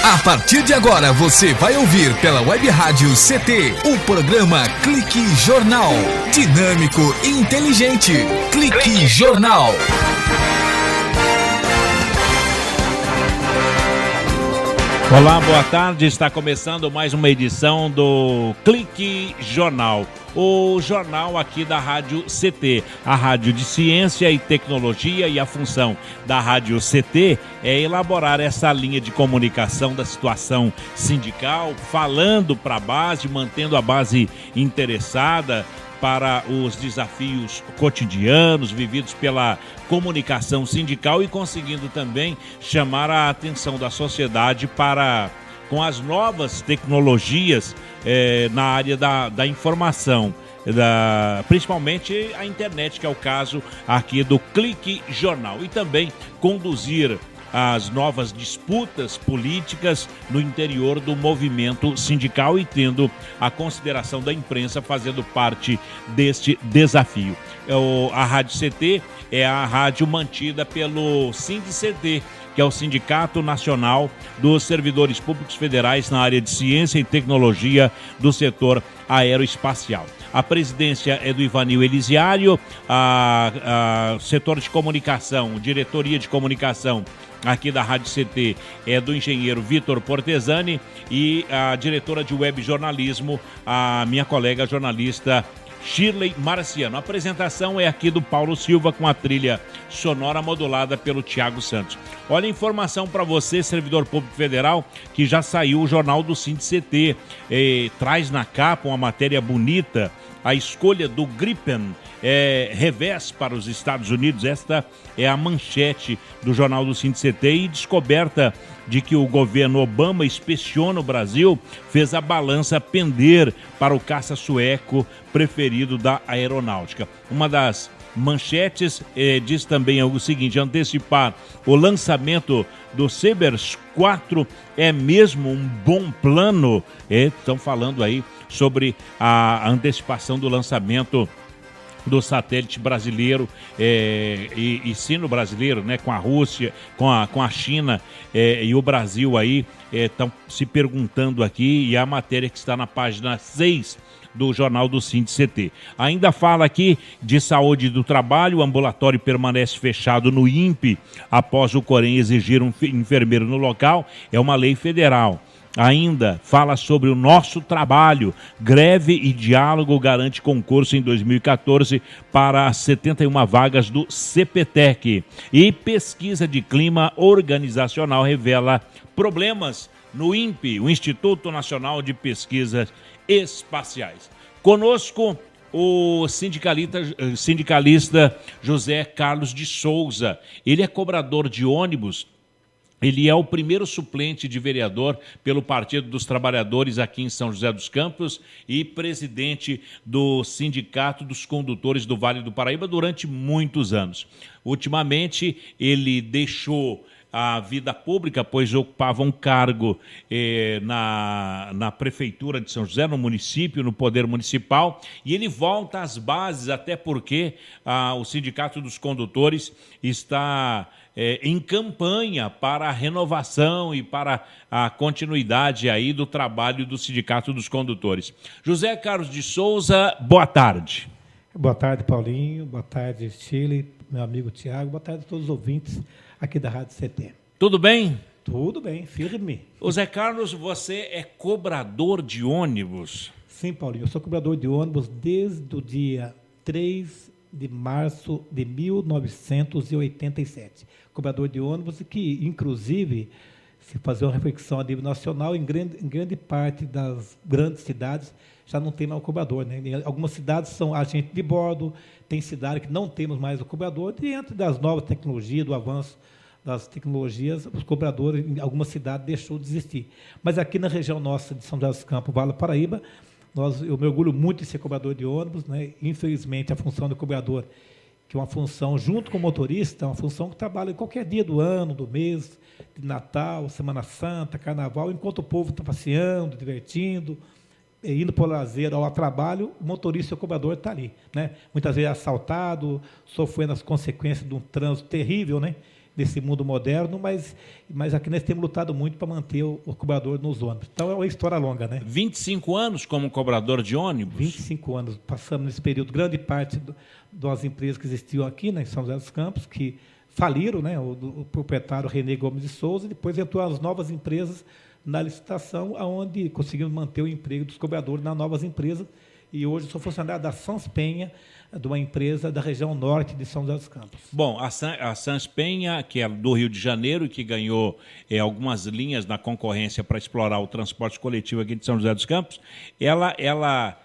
A partir de agora você vai ouvir pela Web Rádio CT o programa Clique Jornal. Dinâmico e inteligente. Clique Jornal. Olá, boa tarde. Está começando mais uma edição do Clique Jornal. O jornal aqui da Rádio CT, a rádio de ciência e tecnologia, e a função da Rádio CT é elaborar essa linha de comunicação da situação sindical, falando para a base, mantendo a base interessada para os desafios cotidianos vividos pela comunicação sindical e conseguindo também chamar a atenção da sociedade para, com as novas tecnologias na área da informação, principalmente a internet, que é o caso aqui do Clique Jornal, e também conduzir as novas disputas políticas no interior do movimento sindical e tendo a consideração da imprensa fazendo parte deste desafio. A Rádio CT é a rádio mantida pelo SINDCT, que é o Sindicato Nacional dos Servidores Públicos Federais na área de ciência e tecnologia do setor aeroespacial. A presidência é do Ivanil Elisiário, a setor de comunicação, diretoria de comunicação aqui da Rádio CT é do engenheiro Vitor Portesani, e a diretora de web jornalismo, a minha colega jornalista Shirley Marciano. A apresentação é aqui do Paulo Silva, com a trilha sonora modulada pelo Thiago Santos. Olha a informação para você, servidor público federal, que já saiu o jornal do SINDCT. Traz na capa uma matéria bonita, a escolha do Gripen revés para os Estados Unidos. Esta é a manchete do jornal do SINDCT, e descoberta de que o governo Obama inspeciona o Brasil fez a balança pender para o caça sueco preferido da aeronáutica. Uma das manchetes diz também o seguinte: antecipar o lançamento do Cebers 4 é mesmo um bom plano? Estão falando aí sobre a antecipação do lançamento do satélite brasileiro e sino brasileiro, né, com a Rússia, com a China, e o Brasil aí estão se perguntando aqui, e a matéria que está na página 6 do jornal do SINDCT. Ainda fala aqui de saúde do trabalho. O ambulatório permanece fechado no INPE após o Corém exigir um enfermeiro no local. É uma lei federal. Ainda fala sobre o nosso trabalho. Greve e diálogo garante concurso em 2014 para as 71 vagas do CPTEC. E pesquisa de clima organizacional revela problemas no INPE, o Instituto Nacional de Pesquisas Espaciais. Conosco o sindicalista José Carlos de Souza. Ele é cobrador de ônibus. Ele é o primeiro suplente de vereador pelo Partido dos Trabalhadores aqui em São José dos Campos e presidente do Sindicato dos Condutores do Vale do Paraíba durante muitos anos. Ultimamente, ele deixou a vida pública, pois ocupava um cargo na Prefeitura de São José, no município, no Poder Municipal, e ele volta às bases, até porque o Sindicato dos Condutores está em campanha para a renovação e para a continuidade aí do trabalho do Sindicato dos Condutores. José Carlos de Souza, boa tarde. Boa tarde, Paulinho. Boa tarde, Chile, meu amigo Tiago. Boa tarde a todos os ouvintes aqui da Rádio CT. Tudo bem? Tudo bem, firme. Ô Zé Carlos, você é cobrador de ônibus? Sim, Paulinho. Eu sou cobrador de ônibus desde o dia 3 de março de 1987. Cobrador de ônibus que, inclusive, se fazer uma reflexão a nível nacional, em grande parte das grandes cidades já não tem mais o cobrador, né? Em algumas cidades são agentes de bordo, tem cidades que não temos mais o cobrador. Diante das novas tecnologias, do avanço das tecnologias, os cobradores em algumas cidades deixou de existir. Mas aqui na região nossa de São José dos Campos, Vale do Paraíba, eu me orgulho muito de ser cobrador de ônibus, né? Infelizmente, a função do cobrador, que é uma função, junto com o motorista, é uma função que trabalha em qualquer dia do ano, do mês, de Natal, Semana Santa, Carnaval, enquanto o povo está passeando, divertindo, indo para o lazer ou ao trabalho, o motorista e o cobrador está ali, né? Muitas vezes assaltado, sofrendo as consequências de um trânsito terrível, né? desse mundo moderno, mas aqui nós temos lutado muito para manter o cobrador nos ônibus. Então é uma história longa, né? 25 anos como cobrador de ônibus? 25 anos. Passamos nesse período grande parte das empresas que existiam aqui, né, em São José dos Campos, que faliram, né? O proprietário René Gomes de Souza, e depois entrou as novas empresas na licitação, onde conseguimos manter o emprego dos cobradores nas novas empresas. E hoje sou funcionário da Sans Penha, de uma empresa da região norte de São José dos Campos. Bom, a Sans Penha, que é do Rio de Janeiro e que ganhou algumas linhas na concorrência para explorar o transporte coletivo aqui de São José dos Campos, ela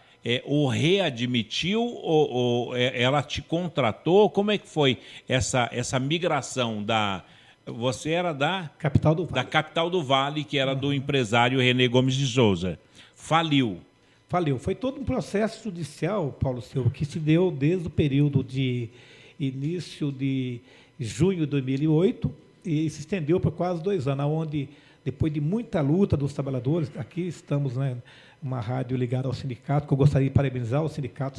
o readmitiu ou ela te contratou? Como é que foi essa migração da... Você era da Capital do Vale. Da Capital do Vale, que era do empresário René Gomes de Souza. Faliu. Foi todo um processo judicial, Paulo Silva, que se deu desde o período de início de junho de 2008 e se estendeu por quase 2 anos, onde, depois de muita luta dos trabalhadores, aqui estamos, né, uma rádio ligada ao sindicato, que eu gostaria de parabenizar ao sindicato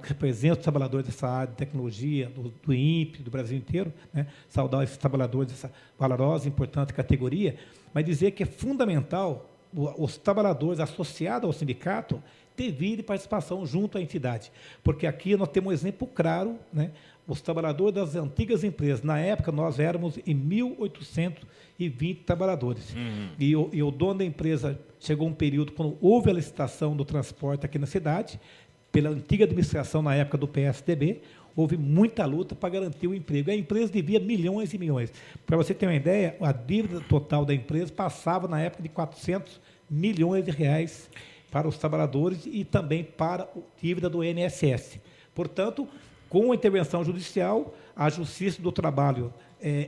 que representa os trabalhadores dessa área de tecnologia, do INPE, do Brasil inteiro, né, saudar esses trabalhadores dessa valorosa e importante categoria, mas dizer que é fundamental os trabalhadores associados ao sindicato ter vida e participação junto à entidade. Porque aqui nós temos um exemplo claro, né? Os trabalhadores das antigas empresas. Na época, nós éramos em 1.820 trabalhadores. E o dono da empresa chegou um período, quando houve a licitação do transporte aqui na cidade, pela antiga administração, na época do PSDB, houve muita luta para garantir o emprego. A empresa devia milhões e milhões. Para você ter uma ideia, a dívida total da empresa passava, na época, de 400 milhões de reais para os trabalhadores e também para a dívida do INSS. Portanto, com a intervenção judicial, a Justiça do Trabalho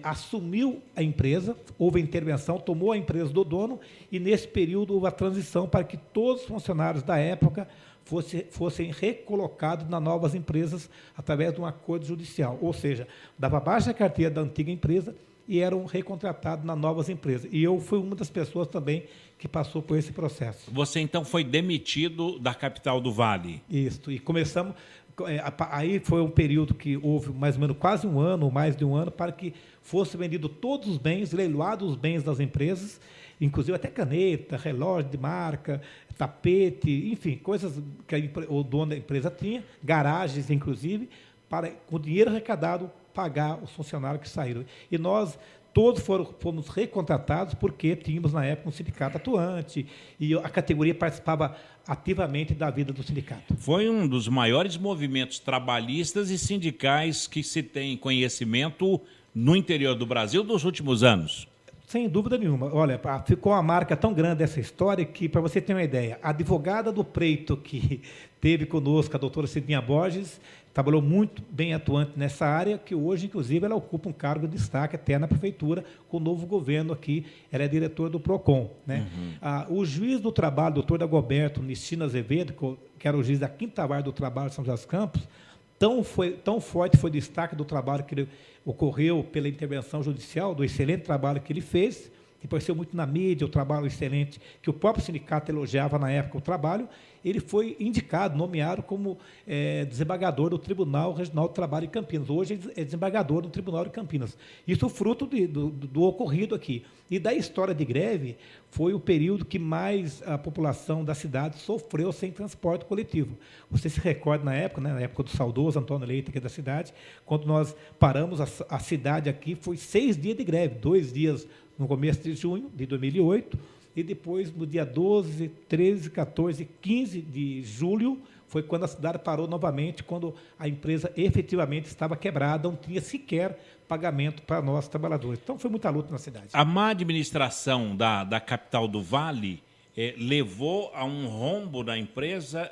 assumiu a empresa, houve a intervenção, tomou a empresa do dono e, nesse período, houve a transição para que todos os funcionários da época fossem recolocados nas novas empresas através de um acordo judicial. Ou seja, dava baixa a carteira da antiga empresa e eram recontratados nas novas empresas. E eu fui uma das pessoas também que passou por esse processo. Você, então, foi demitido da Capital do Vale? Isso, e começamos... Aí foi um período que houve mais ou menos quase um ano, ou mais de um ano, para que fossem vendidos todos os bens, leiloados os bens das empresas, inclusive até caneta, relógio de marca, tapete, enfim, coisas que o dono da empresa tinha, garagens, inclusive, para, com o dinheiro arrecadado, pagar os funcionários que saíram. E nós todos fomos recontratados porque tínhamos, na época, um sindicato atuante e a categoria participava ativamente da vida do sindicato. Foi um dos maiores movimentos trabalhistas e sindicais que se tem conhecimento no interior do Brasil dos últimos anos. Sem dúvida nenhuma. Olha, ficou uma marca tão grande essa história que, para você ter uma ideia, a advogada do Preito que teve conosco, a doutora Cidinha Borges, trabalhou muito bem atuante nessa área, que hoje, inclusive, ela ocupa um cargo de destaque até na prefeitura, com o novo governo aqui, ela é diretora do PROCON. Né? O juiz do trabalho, doutor Dagoberto Nistino Azevedo, que era o juiz da 5ª Vara do Trabalho de São José dos Campos, tão forte foi o destaque do trabalho que ele ocorreu pela intervenção judicial, do excelente trabalho que ele fez, que apareceu muito na mídia, o trabalho excelente, que o próprio sindicato elogiava na época o trabalho, ele foi indicado, nomeado como desembargador do Tribunal Regional do Trabalho de Campinas. Hoje ele é desembargador do Tribunal de Campinas. Isso fruto do ocorrido aqui. E da história de greve, foi o período que mais a população da cidade sofreu sem transporte coletivo. Você se recorda na época, né, na época do saudoso Antônio Leite, aqui da cidade, quando nós paramos a cidade aqui, foi 6 dias de greve, 2 dias no começo de junho de 2008, e depois, no dia 12, 13, 14, 15 de julho, foi quando a cidade parou novamente, quando a empresa efetivamente estava quebrada, não tinha sequer pagamento para nós, trabalhadores. Então, foi muita luta na cidade. A má administração da Capital do Vale levou a um rombo da empresa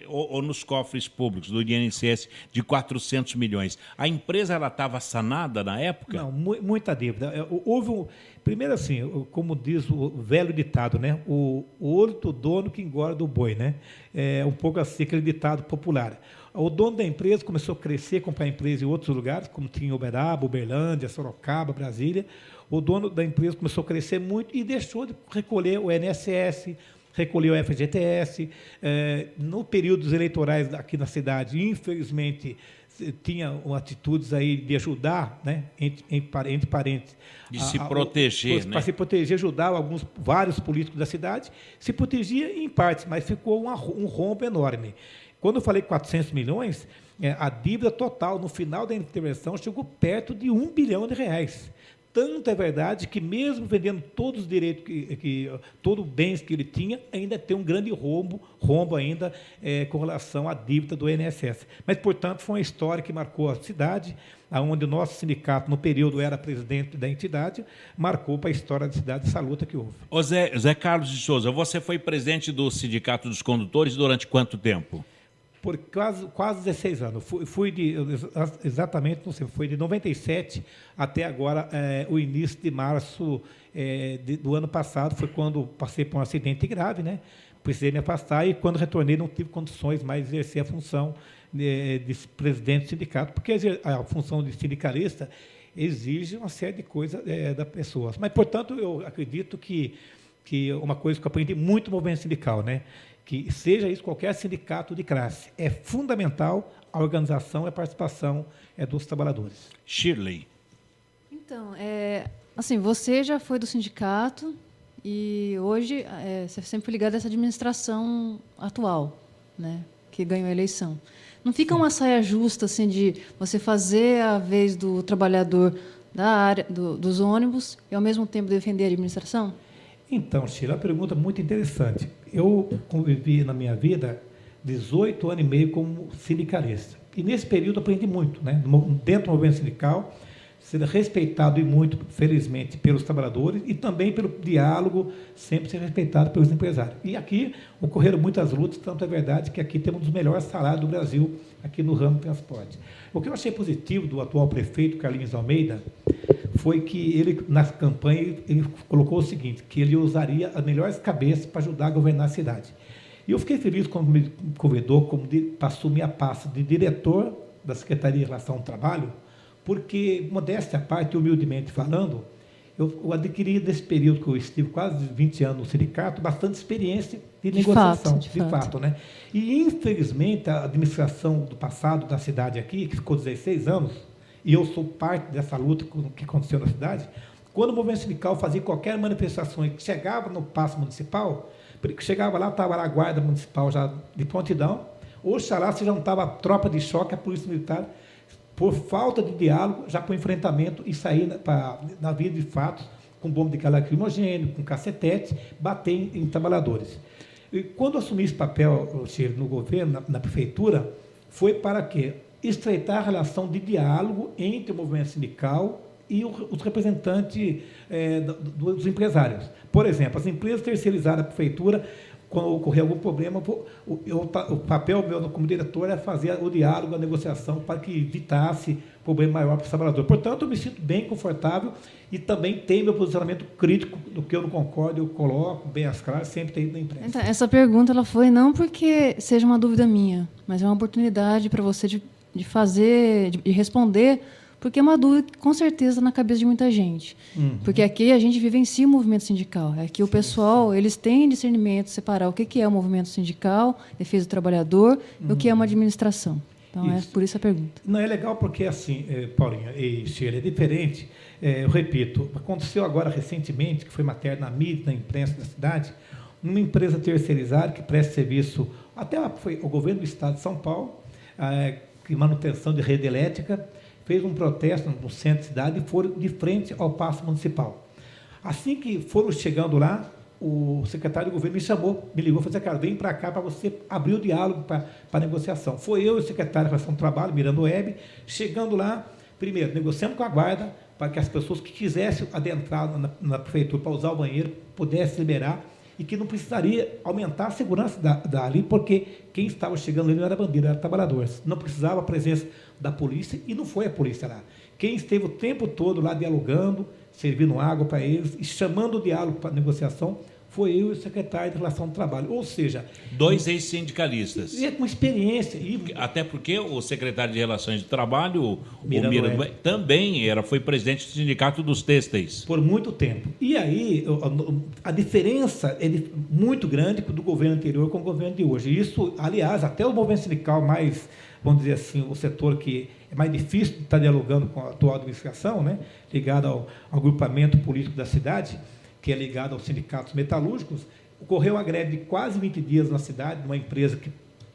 ou nos cofres públicos do INSS de 400 milhões. A empresa estava sanada na época? Não, muita dívida. Houve primeiro, assim, como diz o velho ditado, né? O olho do dono que engorda o boi, né? É um pouco assim, aquele ditado popular. O dono da empresa começou a crescer, comprar empresa em outros lugares, como tinha em Uberaba, Uberlândia, Sorocaba, Brasília. O dono da empresa começou a crescer muito e deixou de recolher o INSS, recolher o FGTS. No período dos eleitorais aqui na cidade, infelizmente, tinha atitudes aí de ajudar, né, entre parentes. De se proteger, né? Para se proteger, ajudar vários políticos da cidade, se protegia em partes, mas ficou um rombo enorme. Quando eu falei 400 milhões, a dívida total, no final da intervenção, chegou perto de R$1 bilhão. Tanto é verdade que, mesmo vendendo todos os direitos, todos os bens que ele tinha, ainda tem um grande rombo ainda com relação à dívida do INSS. Mas, portanto, foi uma história que marcou a cidade, onde o nosso sindicato, no período, era presidente da entidade, marcou para a história da cidade essa luta que houve. Ô Zé Carlos de Souza, você foi presidente do Sindicato dos Condutores durante quanto tempo? Por quase 16 anos. Exatamente, não sei, foi de 97 até agora, o início de março do ano passado, foi quando passei por um acidente grave, né? Precisei me afastar e, quando retornei, não tive condições mais de exercer a função de presidente do sindicato, porque a função de sindicalista exige uma série de coisas das pessoas. Mas, portanto, eu acredito que uma coisa que eu aprendi muito no movimento sindical, né? Que seja isso qualquer sindicato de classe, é fundamental a organização e a participação dos trabalhadores. Shirley. Então, assim, você já foi do sindicato e hoje você sempre foi ligado a essa administração atual, né, que ganhou a eleição. Não fica uma saia justa assim, de você fazer a vez do trabalhador da área dos ônibus e, ao mesmo tempo, defender a administração? Então, Sheila, uma pergunta muito interessante. Eu convivi na minha vida 18 anos e meio como sindicalista. E nesse período aprendi muito, né? Dentro do movimento sindical, ser respeitado e muito, felizmente, pelos trabalhadores e também pelo diálogo, sempre ser respeitado pelos empresários. E aqui ocorreram muitas lutas, tanto é verdade que aqui temos um dos melhores salários do Brasil, aqui no ramo do transporte. O que eu achei positivo do atual prefeito, Carlinhos Almeida, foi que ele, na campanha, ele colocou o seguinte, que ele usaria as melhores cabeças para ajudar a governar a cidade. E eu fiquei feliz quando me convidou para assumir a pasta de diretor da Secretaria de Relação ao Trabalho, porque, modéstia à parte, humildemente falando, eu adquiri, nesse período que eu estive quase 20 anos no sindicato, bastante experiência de negociação, de fato, né? E, infelizmente, a administração do passado da cidade aqui, que ficou 16 anos, e eu sou parte dessa luta que aconteceu na cidade, quando o movimento sindical fazia qualquer manifestação que chegava no Paço Municipal, chegava lá, estava lá a Guarda Municipal já de prontidão, oxalá se juntava a tropa de choque, a Polícia Militar, por falta de diálogo, já para o enfrentamento e sair na via de fatos, com bomba de gás lacrimogêneo, com cacetete, bater em trabalhadores. E quando eu assumi esse papel, no governo, na prefeitura, foi para quê? Estreitar a relação de diálogo entre o movimento sindical e os representantes dos empresários. Por exemplo, as empresas terceirizadas da prefeitura, quando ocorrer algum problema, o papel meu como diretor é fazer o diálogo, a negociação, para que evitasse problema maior para o trabalhador. Portanto, eu me sinto bem confortável e também tenho meu posicionamento crítico do que eu não concordo, eu coloco bem as claras, sempre tenho na imprensa. Então, essa pergunta ela foi não porque seja uma dúvida minha, mas é uma oportunidade para você de fazer, de responder, porque é uma dúvida, com certeza, na cabeça de muita gente. Uhum. Porque aqui a gente vivencia o movimento sindical. Aqui o pessoal, eles têm discernimento, separar o que é o movimento sindical, defesa do trabalhador, e o que é uma administração. Então, é por isso a pergunta. Não, é legal porque, assim, Paulinha e Sheila, é diferente. Eu repito, aconteceu agora recentemente, que foi matéria na mídia, na imprensa da cidade, uma empresa terceirizada que presta serviço, até foi o governo do estado de São Paulo, que manutenção de rede elétrica, fez um protesto no centro da cidade e foram de frente ao Paço Municipal. Assim que foram chegando lá, o secretário de governo me chamou, me ligou e falou: cara, vem para cá para você abrir o diálogo para a negociação. Foi eu e o secretário de Relação do Trabalho, Miranda Web, chegando lá, primeiro, negociando com a guarda, para que as pessoas que quisessem adentrar na prefeitura para usar o banheiro pudessem liberar, e que não precisaria aumentar a segurança dali, porque quem estava chegando ali não era bandido, era trabalhadores. Não precisava a presença da polícia, e não foi a polícia lá. Quem esteve o tempo todo lá dialogando, servindo água para eles e chamando o diálogo para a negociação, foi eu e o secretário de Relação do Trabalho. Ou seja... 2 ex-sindicalistas. E com experiência. Até porque o secretário de Relações do Trabalho, Miranda também foi presidente do Sindicato dos Têxteis. Por muito tempo. E aí, a diferença é muito grande do governo anterior com o governo de hoje. Isso, aliás, até o movimento sindical mais, vamos dizer assim, o setor que é mais difícil de estar dialogando com a atual administração, né, ligado ao agrupamento político da cidade, que é ligado aos sindicatos metalúrgicos, ocorreu uma greve de quase 20 dias na cidade, numa empresa que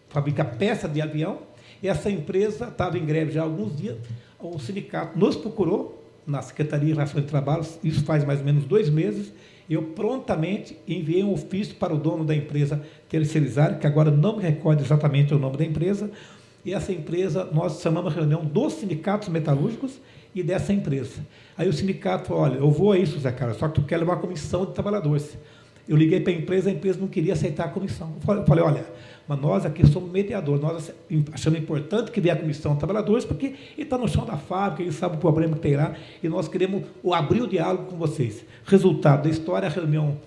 fabrica peça de avião, e essa empresa estava em greve já há alguns dias. O sindicato nos procurou na Secretaria de Relações de Trabalho, isso faz mais ou menos 2 meses, eu prontamente enviei um ofício para o dono da empresa terceirizada, que agora não me recordo exatamente o nome da empresa, e essa empresa, nós chamamos a reunião dos sindicatos metalúrgicos e dessa empresa. Aí o sindicato falou, olha, eu vou a isso, Zé Carlos, só que tu quer levar uma comissão de trabalhadores. Eu liguei para a empresa não queria aceitar a comissão. Eu falei, olha, mas nós aqui somos mediadores, nós achamos importante que venha a comissão de trabalhadores, porque ele está no chão da fábrica, ele sabe o problema que tem lá, e nós queremos abrir o diálogo com vocês. Resultado da história, a reunião,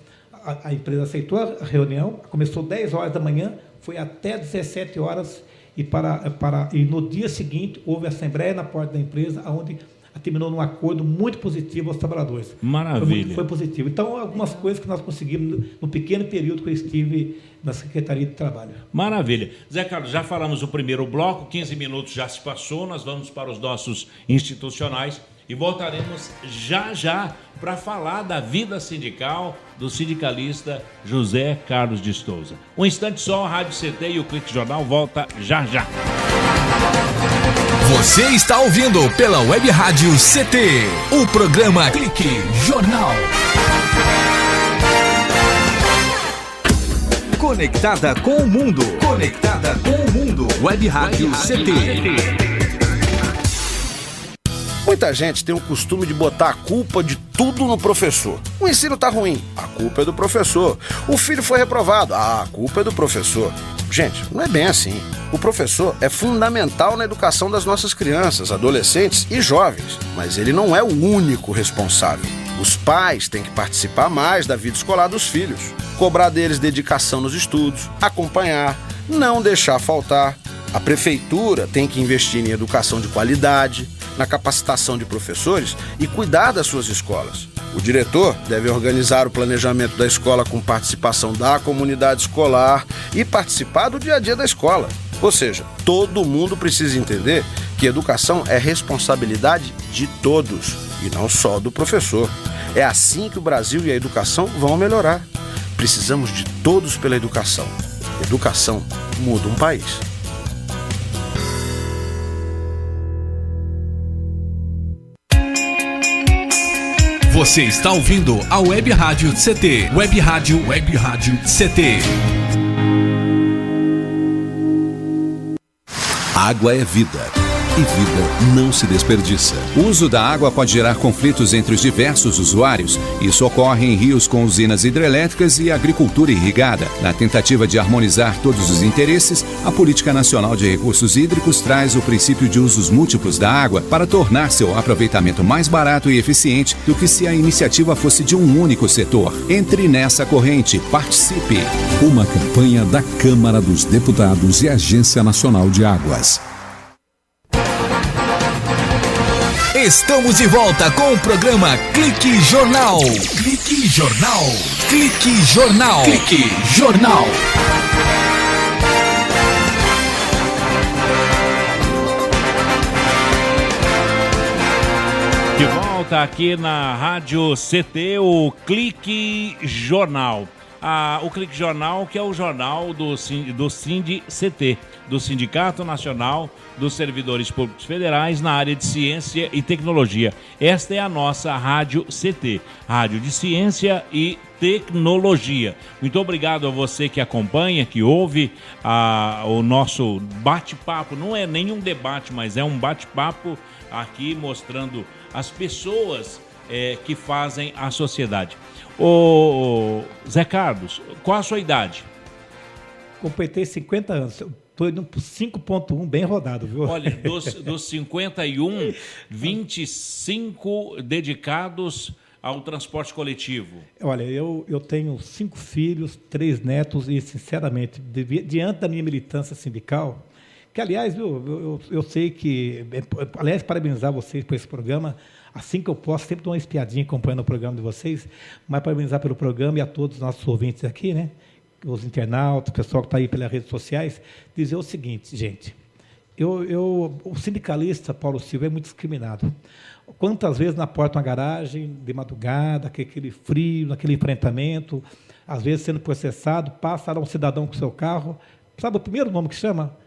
a empresa aceitou a reunião, começou 10 horas da manhã, foi até 17 horas, e no dia seguinte houve assembleia na porta da empresa, onde terminou num acordo muito positivo aos trabalhadores. Maravilha. Foi positivo. Então, algumas coisas que nós conseguimos no pequeno período que eu estive na Secretaria de Trabalho. Maravilha. Zé Carlos, já falamos o primeiro bloco, 15 minutos já se passou, nós vamos para os nossos institucionais e voltaremos já para falar da vida sindical do sindicalista José Carlos de Souza. Um instante só, a Rádio CT e o Clique Jornal volta já. Você está ouvindo pela Web Rádio CT, o programa Clique Jornal. Conectada com o mundo. Conectada com o mundo. Web Rádio CT. Muita gente tem o costume de botar a culpa de tudo no professor. O ensino tá ruim, a culpa é do professor. O filho foi reprovado, a culpa é do professor. Gente, não é bem assim. O professor é fundamental na educação das nossas crianças, adolescentes e jovens, mas ele não é o único responsável. Os pais têm que participar mais da vida escolar dos filhos, cobrar deles dedicação nos estudos, acompanhar, não deixar faltar. A prefeitura tem que investir em educação de qualidade, na capacitação de professores e cuidar das suas escolas. O diretor deve organizar o planejamento da escola com participação da comunidade escolar e participar do dia a dia da escola. Ou seja, todo mundo precisa entender que educação é responsabilidade de todos e não só do professor. É assim que o Brasil e a educação vão melhorar. Precisamos de todos pela educação. Educação muda um país. Você está ouvindo a Web Rádio CT. Web Rádio CT. Água é vida. E vida não se desperdiça. O uso da água pode gerar conflitos entre os diversos usuários. Isso ocorre em rios com usinas hidrelétricas e agricultura irrigada. Na tentativa de harmonizar todos os interesses, a Política Nacional de Recursos Hídricos traz o princípio de usos múltiplos da água para tornar seu aproveitamento mais barato e eficiente do que se a iniciativa fosse de um único setor. Entre nessa corrente, participe. Uma campanha da Câmara dos Deputados e Agência Nacional de Águas. Estamos de volta com o programa Clique Jornal. Clique Jornal. Clique Jornal. Clique Jornal. De volta aqui na Rádio CT, o Clique Jornal. O Clique Jornal, que é o jornal do SINDI-CT, do Sindicato Nacional dos Servidores Públicos Federais na área de Ciência e Tecnologia. Esta é a nossa Rádio CT, Rádio de Ciência e Tecnologia. Muito obrigado a você que acompanha, que ouve o nosso bate-papo. Não é nenhum debate, mas é um bate-papo aqui mostrando as pessoas que fazem a sociedade. Ô, Zé Carlos, qual a sua idade? Completei 50 anos. Estou indo para 5.1, bem rodado, viu? Olha, dos 51, 25 dedicados ao transporte coletivo? Olha, eu tenho 5 filhos, 3 netos e, sinceramente, diante da minha militância sindical, que, aliás, eu sei que... Aliás, parabenizar vocês por esse programa. Assim que eu posso, sempre dou uma espiadinha acompanhando o programa de vocês, mas parabenizar pelo programa e a todos os nossos ouvintes aqui, né? Os internautas, o pessoal que está aí pelas redes sociais, dizer o seguinte, gente, o sindicalista Paulo Silva é muito discriminado. Quantas vezes na porta de uma garagem, de madrugada, aquele frio, naquele enfrentamento, às vezes sendo processado, passa lá um cidadão com seu carro, sabe o primeiro nome que chama?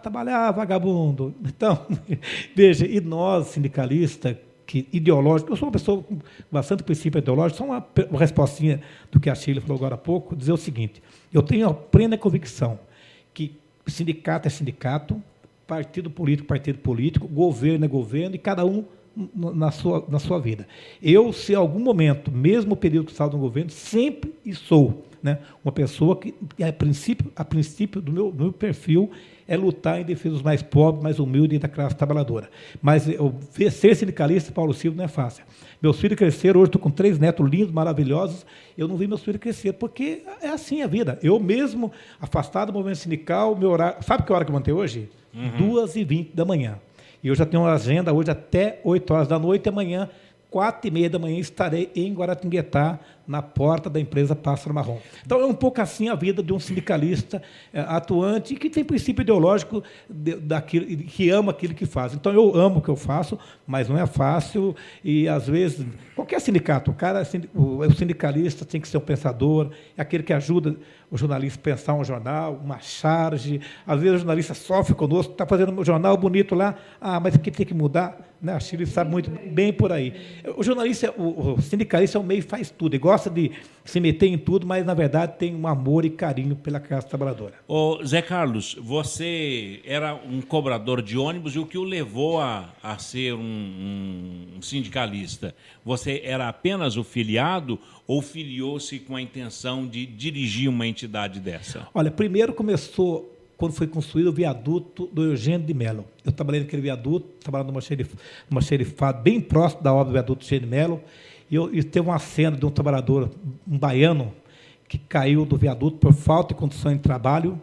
Trabalhar, vagabundo. Então, veja, e nós, sindicalistas, ideológico, eu sou uma pessoa com bastante princípio ideológico, só uma respostinha do que a Sheila falou agora há pouco, dizer o seguinte, eu tenho a plena convicção que sindicato é sindicato, partido político, governo é governo, e cada um na sua vida. Eu, se em algum momento, mesmo o período que estava no governo, sempre sou, né, uma pessoa que, a princípio do meu perfil, é lutar em defesa dos mais pobres, mais humildes e da classe trabalhadora. Mas ser sindicalista, Paulo Silva, não é fácil. Meus filhos cresceram, hoje estou com 3 netos lindos, maravilhosos, eu não vi meus filhos crescer, porque é assim a vida. Eu mesmo, afastado do movimento sindical, meu horário... Sabe que hora que eu montei hoje? 2h20 da manhã. E eu já tenho uma agenda hoje até 8 horas da noite, e amanhã, 4h30 da manhã, estarei em Guaratinguetá, na porta da empresa Pássaro Marrom. Então, é um pouco assim a vida de um sindicalista atuante e que tem princípio ideológico que ama aquilo que faz. Então, eu amo o que eu faço, mas não é fácil e, às vezes, qualquer sindicato, o sindicalista tem que ser um pensador, é aquele que ajuda o jornalista a pensar um jornal, uma charge. Às vezes, o jornalista sofre conosco, está fazendo um jornal bonito lá, mas aqui tem que mudar. Né? A Chile sabe muito bem por aí. O jornalista, o sindicalista é um meio que faz tudo, ele gosta de se meter em tudo, mas, na verdade, tem um amor e carinho pela classe trabalhadora. Zé Carlos, você era um cobrador de ônibus e o que o levou a ser um sindicalista? Você era apenas o filiado ou filiou-se com a intenção de dirigir uma entidade dessa? Olha, primeiro começou quando foi construído o viaduto do Eugênio de Melo. Eu trabalhei naquele viaduto, trabalhando numa xerifada bem próximo da obra do viaduto Eugênio de Melo, e teve uma cena de um trabalhador, um baiano, que caiu do viaduto por falta de condições de trabalho,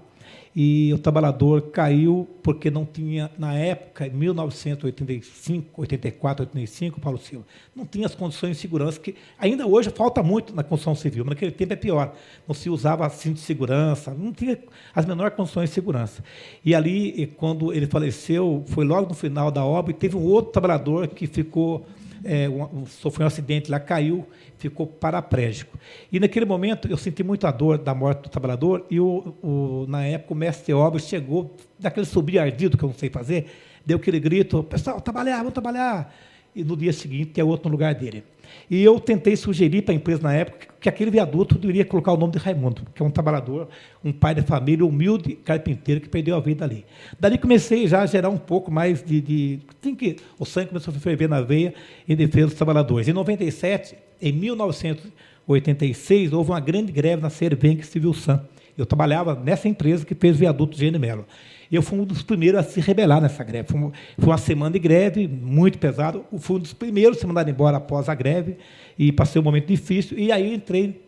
e o trabalhador caiu porque não tinha, na época, em 1985, 84, 85, Paulo Silva, não tinha as condições de segurança, que ainda hoje falta muito na construção civil, mas naquele tempo é pior. Não se usava cinto de segurança, não tinha as menores condições de segurança. E ali, quando ele faleceu, foi logo no final da obra, e teve um outro trabalhador que ficou... sofreu um acidente lá, caiu, ficou paraplégico. E, naquele momento, eu senti muita dor da morte do trabalhador e, na época, o mestre de obras chegou, daquele subir ardido que eu não sei fazer, deu aquele grito, pessoal, vamos trabalhar. E, no dia seguinte, tem outro no lugar dele. E eu tentei sugerir para a empresa, na época, que aquele viaduto deveria colocar o nome de Raimundo, que é um trabalhador, um pai de família, humilde carpinteiro, que perdeu a vida ali. Dali comecei já a gerar um pouco mais o sangue começou a ferver na veia em defesa dos trabalhadores. Em 97, em 1986, houve uma grande greve na Cervenc Civil San. Eu trabalhava nessa empresa que fez o viaduto Eugênio de Melo. Eu fui um dos primeiros a se rebelar nessa greve. Foi uma semana de greve, muito pesado. Fui um dos primeiros a ser mandado embora após a greve e passei um momento difícil. E aí entrei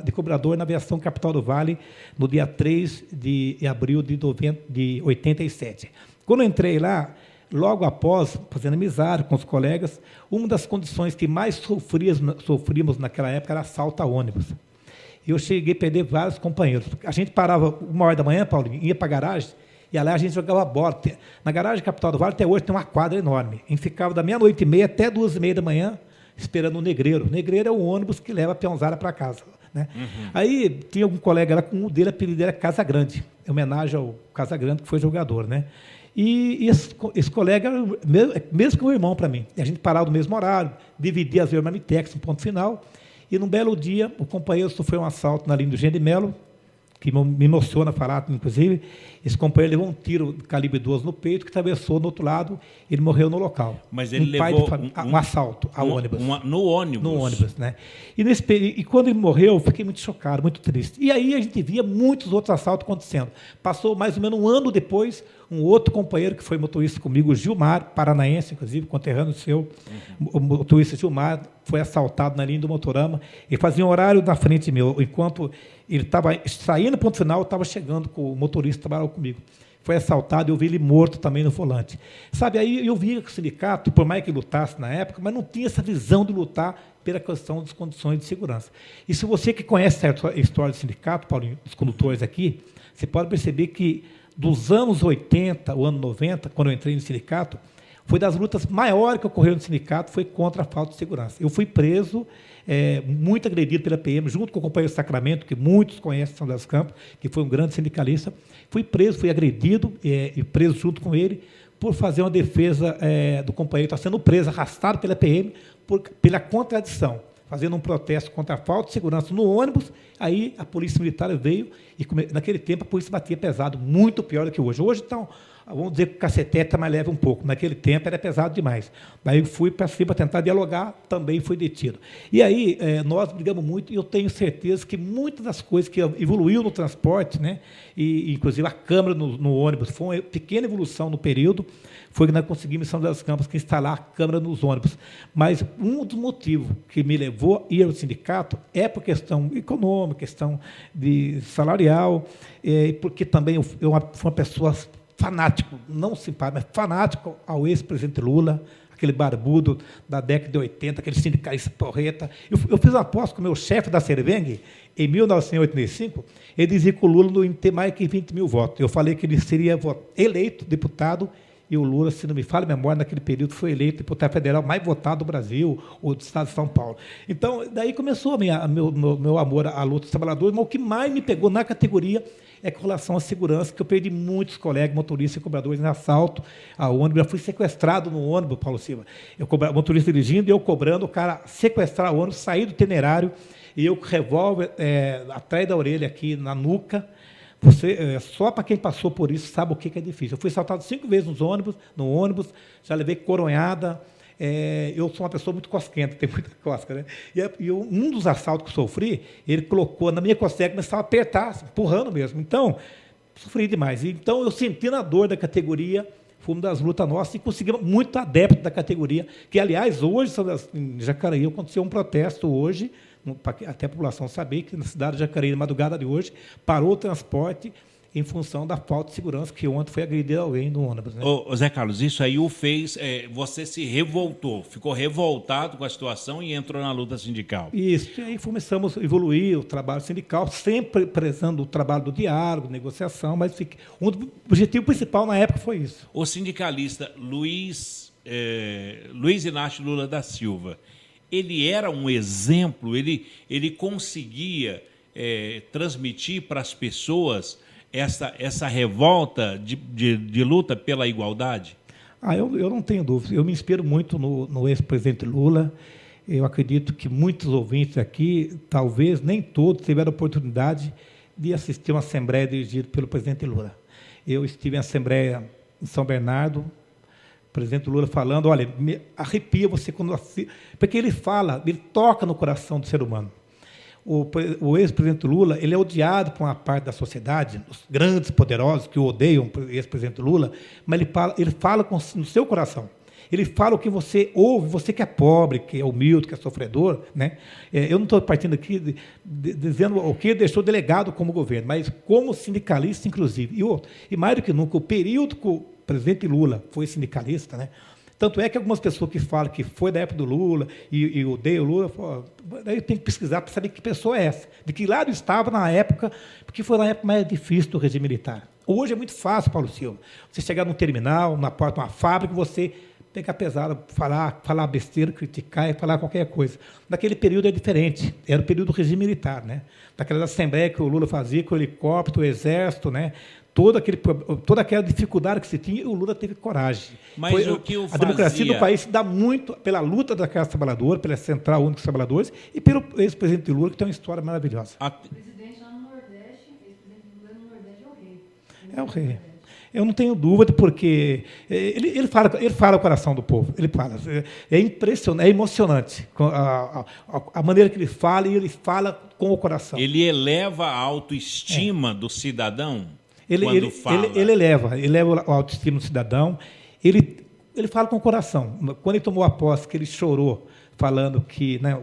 de cobrador na aviação Capital do Vale no dia 3 de abril de 87. Quando eu entrei lá, logo após, fazendo amizade com os colegas, uma das condições que mais sofríamos naquela época era assalto a ônibus. Eu cheguei a perder vários companheiros. A gente parava 1h da manhã, Paulinho, ia para a garagem, e lá a gente jogava bola. Na garagem Capital do Vale, até hoje, tem uma quadra enorme. A gente ficava da meia-noite e meia até 2h30 da manhã, esperando o negreiro. O negreiro é o ônibus que leva a peãozada para casa. Né? Aí tinha algum colega lá, com um dele, o apelido era Casa Grande, em homenagem ao Casa Grande, que foi jogador. Né? E esse colega, mesmo que um irmão para mim. E a gente parava no mesmo horário, dividia as Marmitex, um ponto final. E, num belo dia, o companheiro sofreu um assalto na linha do Eugênio de Melo, que me emociona falar, inclusive. Esse companheiro levou um tiro de calibre 12 no peito, que atravessou no outro lado, ele morreu no local. Mas ele levou um assalto ao ônibus. No ônibus? No ônibus, né? E quando ele morreu, eu fiquei muito chocado, muito triste. E aí a gente via muitos outros assaltos acontecendo. Passou mais ou menos um ano depois, um outro companheiro que foi motorista comigo, Gilmar, paranaense, inclusive, conterrâneo seu, o motorista Gilmar, foi assaltado na linha do Motorama. Ele fazia um horário na frente meu. Enquanto ele estava saindo do ponto final, eu estava chegando com o motorista que trabalhava comigo. Foi assaltado, eu vi ele morto também no volante. Sabe, aí eu via que o sindicato, por mais que lutasse na época, mas não tinha essa visão de lutar pela questão das condições de segurança. E se você que conhece a história do sindicato, Paulinho, dos condutores aqui, você pode perceber que dos anos 80, o ano 90, quando eu entrei no sindicato, foi das lutas maiores que ocorreram no sindicato, foi contra a falta de segurança. Eu fui preso, muito agredido pela PM, junto com o companheiro Sacramento, que muitos conhecem, São das Campos, que foi um grande sindicalista. Fui preso, fui agredido, e preso junto com ele, por fazer uma defesa do companheiro, está sendo preso, arrastado pela PM, pela contradição, fazendo um protesto contra a falta de segurança no ônibus. Aí a Polícia Militar veio, e naquele tempo a polícia batia pesado, muito pior do que hoje. Hoje, então, vamos dizer que o cacetete está mais leve um pouco. Naquele tempo era pesado demais. Daí eu fui para cima para tentar dialogar, também fui detido. E aí nós brigamos muito, e eu tenho certeza que muitas das coisas que evoluiu no transporte, né, e inclusive a câmera no ônibus, foi uma pequena evolução no período, foi que nós conseguimos em São José dos Campos que instalar a câmera nos ônibus. Mas um dos motivos que me levou a ir ao sindicato é por questão econômica, questão de salarial, porque também eu fui uma pessoa fanático, não simpático, mas fanático ao ex-presidente Lula, aquele barbudo da década de 80, aquele sindicalista porreta. Eu fiz uma aposta com o meu chefe da Cerveng, em 1985, ele dizia que o Lula não ia ter mais que 20 mil votos. Eu falei que ele seria eleito deputado, e o Lula, se não me falha a memória, naquele período foi eleito deputado federal mais votado do Brasil, ou do estado de São Paulo. Então, daí começou meu amor à luta dos trabalhadores, mas o que mais me pegou na categoria é com relação à segurança, que eu perdi muitos colegas, motoristas e cobradores em assalto a ônibus. Eu fui sequestrado no ônibus, Paulo Silva. O motorista dirigindo e eu cobrando, o cara sequestrar o ônibus, sair do itinerário, e eu com revólver atrás da orelha, aqui na nuca. Só para quem passou por isso sabe o que é difícil. Eu fui assaltado 5 vezes no ônibus, já levei coronhada. Eu sou uma pessoa muito cosquenta, tem muita cosca, né? Um dos assaltos que eu sofri, ele colocou na minha costela e começava a apertar, empurrando mesmo. Então, sofri demais. Então, eu senti na dor da categoria, foi uma das lutas nossas, e conseguimos muito adepto da categoria, que, aliás, hoje, em Jacareí, aconteceu um protesto hoje, até a população saber que na cidade de Jacareí, na madrugada de hoje, parou o transporte em função da falta de segurança, que ontem foi agredir alguém no ônibus. Né? Ô, Zé Carlos, isso aí o fez, você se revoltou, ficou revoltado com a situação e entrou na luta sindical. Isso, e aí começamos a evoluir o trabalho sindical, sempre prezando o trabalho do diálogo, negociação, mas o objetivo principal na época foi isso. O sindicalista Luiz Inácio Lula da Silva, ele era um exemplo, ele conseguia transmitir para as pessoas essa revolta de luta pela igualdade? Eu não tenho dúvida. Eu me inspiro muito no ex-presidente Lula. Eu acredito que muitos ouvintes aqui, talvez nem todos, tiveram a oportunidade de assistir uma assembleia dirigida pelo presidente Lula. Eu estive em assembleia em São Bernardo, o presidente Lula falando, olha, me arrepia você quando assiste, porque ele toca no coração do ser humano. O ex-presidente Lula, ele é odiado por uma parte da sociedade, os grandes poderosos que o odeiam o ex-presidente Lula, mas ele fala no seu coração. Ele fala o que você ouve, você que é pobre, que é humilde, que é sofredor. Né? Eu não estou partindo aqui dizendo o que ele deixou delegado como governo, mas como sindicalista, inclusive. E mais do que nunca, o período que o presidente Lula foi sindicalista, né? Tanto é que algumas pessoas que falam que foi da época do Lula e odeiam o Lula, daí tem que pesquisar para saber que pessoa é essa, de que lado estava na época, porque foi na época mais difícil do regime militar. Hoje é muito fácil, Paulo Silva, você chegar num terminal, na porta de uma fábrica, você pegar pesado, falar besteira, criticar e falar qualquer coisa. Naquele período é diferente, era o período do regime militar, né? Daquela assembleia que o Lula fazia com o helicóptero, o exército, né? Toda aquela dificuldade que se tinha, o Lula teve coragem. Mas o que eu fazia... A democracia do país se dá muito pela luta da classe trabalhadora, pela Central Única dos Trabalhadores e pelo ex-presidente Lula, que tem uma história maravilhosa. O presidente lá no Nordeste, ex-presidente Lula no Nordeste é o rei. É o rei. Eu não tenho dúvida, porque ele fala o coração do povo. Ele fala. É impressionante, é emocionante a maneira que ele fala, e ele fala com o coração. Ele eleva a autoestima do cidadão? Ele eleva a autoestima do cidadão, ele fala com o coração. Quando ele tomou a posse, que ele chorou, falando que, né,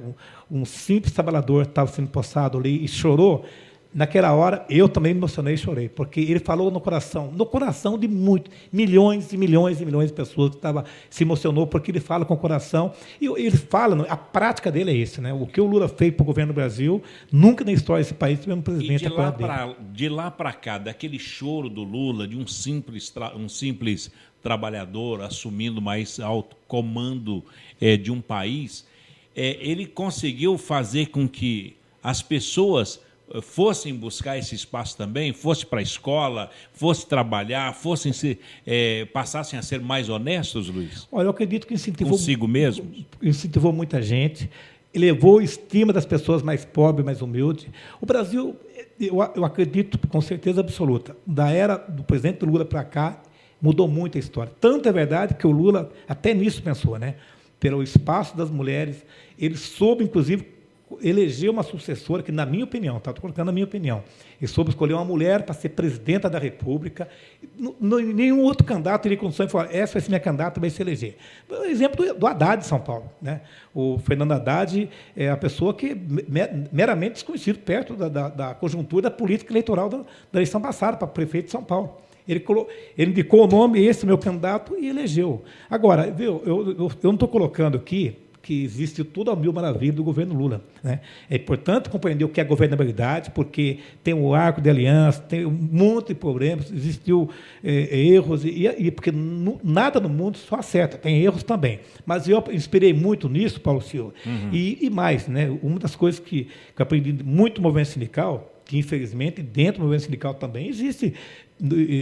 um simples trabalhador estava sendo possado ali e chorou, naquela hora eu também me emocionei e chorei, porque ele falou no coração de milhões e milhões e milhões de pessoas que se emocionou, porque ele fala com o coração, e ele fala, a prática dele é isso, né? O que o Lula fez para o governo do Brasil, nunca na história desse país tivemos um presidente. E de lá para cá, daquele choro do Lula, de um simples trabalhador assumindo mais alto comando de um país, ele conseguiu fazer com que as pessoas fossem buscar esse espaço também, fossem para a escola, fossem trabalhar, passassem a ser mais honestos, Luiz? Olha, eu acredito que consigo mesmo? Incentivou muita gente, elevou a estima das pessoas mais pobres, mais humildes. O Brasil, eu acredito com certeza absoluta, da era do presidente Lula para cá, mudou muito a história. Tanto é verdade que o Lula até nisso pensou, né? Pelo espaço das mulheres, ele soube, inclusive, eleger uma sucessora que, na minha opinião, estou colocando a minha opinião, ele soube escolher uma mulher para ser presidenta da República. Nenhum outro candidato teria condições de falar, essa vai ser minha candidata, vai se eleger. O exemplo do Haddad de São Paulo, né? O Fernando Haddad é a pessoa que meramente desconhecido perto da conjuntura da política eleitoral da eleição passada para prefeito de São Paulo. Ele indicou o nome, esse é meu candidato, e elegeu. Agora, viu, eu não estou colocando aqui que existe tudo a mil maravilhas do governo Lula, né? É importante compreender o que é governabilidade, porque tem o arco de aliança, tem um monte de problemas, existiu erros, e porque nada no mundo só acerta, tem erros também. Mas eu inspirei muito nisso, Paulo Silva, e mais, né? Uma das coisas que eu aprendi muito no movimento sindical, que infelizmente dentro do movimento sindical também existe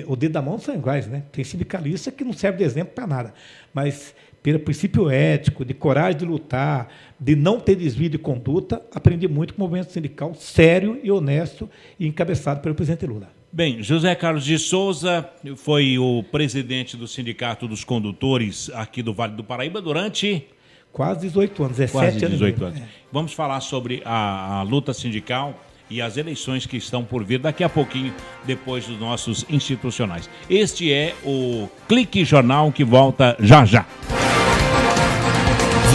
o dedo da mão dos sanguais, né? Tem sindicalista que não serve de exemplo para nada, mas pelo princípio ético, de coragem de lutar, de não ter desvio de conduta, aprendi muito com o movimento sindical sério e honesto e encabeçado pelo presidente Lula. Bem, José Carlos de Souza foi o presidente do Sindicato dos Condutores aqui do Vale do Paraíba durante... Quase 18 anos, 17 quase 18 anos. É. Vamos falar sobre a luta sindical e as eleições que estão por vir daqui a pouquinho, depois dos nossos institucionais. Este é o Clique Jornal, que volta já já.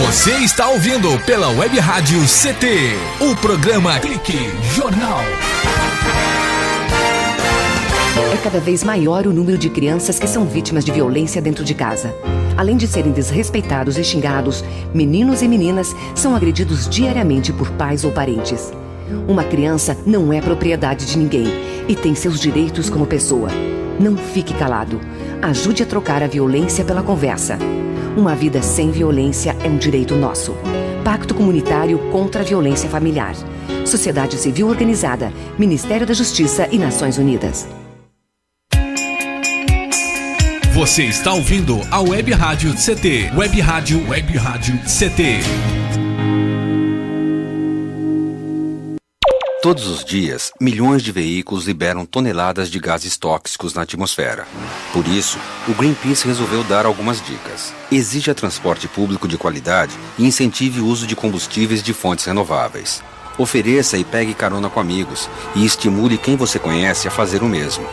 Você está ouvindo pela Web Rádio CT, o programa Clique Jornal. É cada vez maior o número de crianças que são vítimas de violência dentro de casa. Além de serem desrespeitados e xingados, meninos e meninas são agredidos diariamente por pais ou parentes. Uma criança não é propriedade de ninguém e tem seus direitos como pessoa. Não fique calado. Ajude a trocar a violência pela conversa. Uma vida sem violência é um direito nosso. Pacto Comunitário contra a Violência Familiar. Sociedade Civil Organizada, Ministério da Justiça e Nações Unidas. Você está ouvindo a Web Rádio CT. Web Rádio CT. Todos os dias, milhões de veículos liberam toneladas de gases tóxicos na atmosfera. Por isso, o Greenpeace resolveu dar algumas dicas. Exija transporte público de qualidade e incentive o uso de combustíveis de fontes renováveis. Ofereça e pegue carona com amigos e estimule quem você conhece a fazer o mesmo.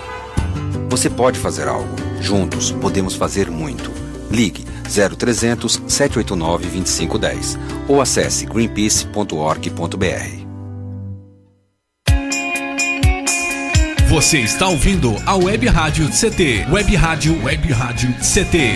Você pode fazer algo. Juntos, podemos fazer muito. Ligue 0300 789 2510 ou acesse greenpeace.org.br. Você está ouvindo a Web Rádio CT. Web Rádio CT.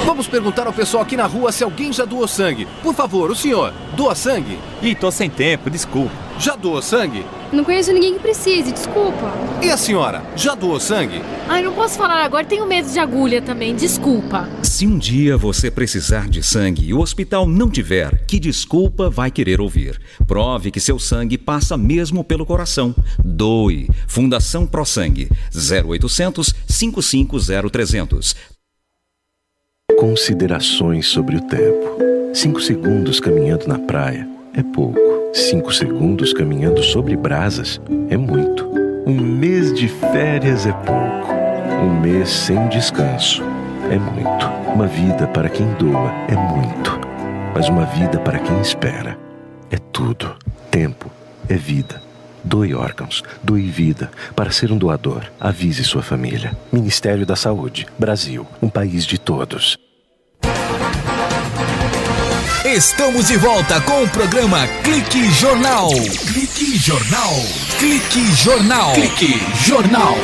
Vamos perguntar ao pessoal aqui na rua se alguém já doou sangue. Por favor, o senhor, doa sangue? Ih, tô sem tempo, desculpa. Já doou sangue? Não conheço ninguém que precise, desculpa. E a senhora, já doou sangue? Ai, não posso falar agora, tenho medo de agulha também, desculpa. Se um dia você precisar de sangue e o hospital não tiver, que desculpa vai querer ouvir? Prove que seu sangue passa mesmo pelo coração. Doe. Fundação Pro Sangue. 0800 550 300. Considerações sobre o tempo. 5 segundos caminhando na praia é pouco. 5 segundos caminhando sobre brasas é muito. Um mês de férias é pouco. Um mês sem descanso é muito. Uma vida para quem doa é muito. Mas uma vida para quem espera é tudo. Tempo é vida. Doe órgãos, doe vida. Para ser um doador, avise sua família. Ministério da Saúde, Brasil, um país de todos. Estamos de volta com o programa Clique Jornal. Clique Jornal. Clique Jornal. Clique Jornal.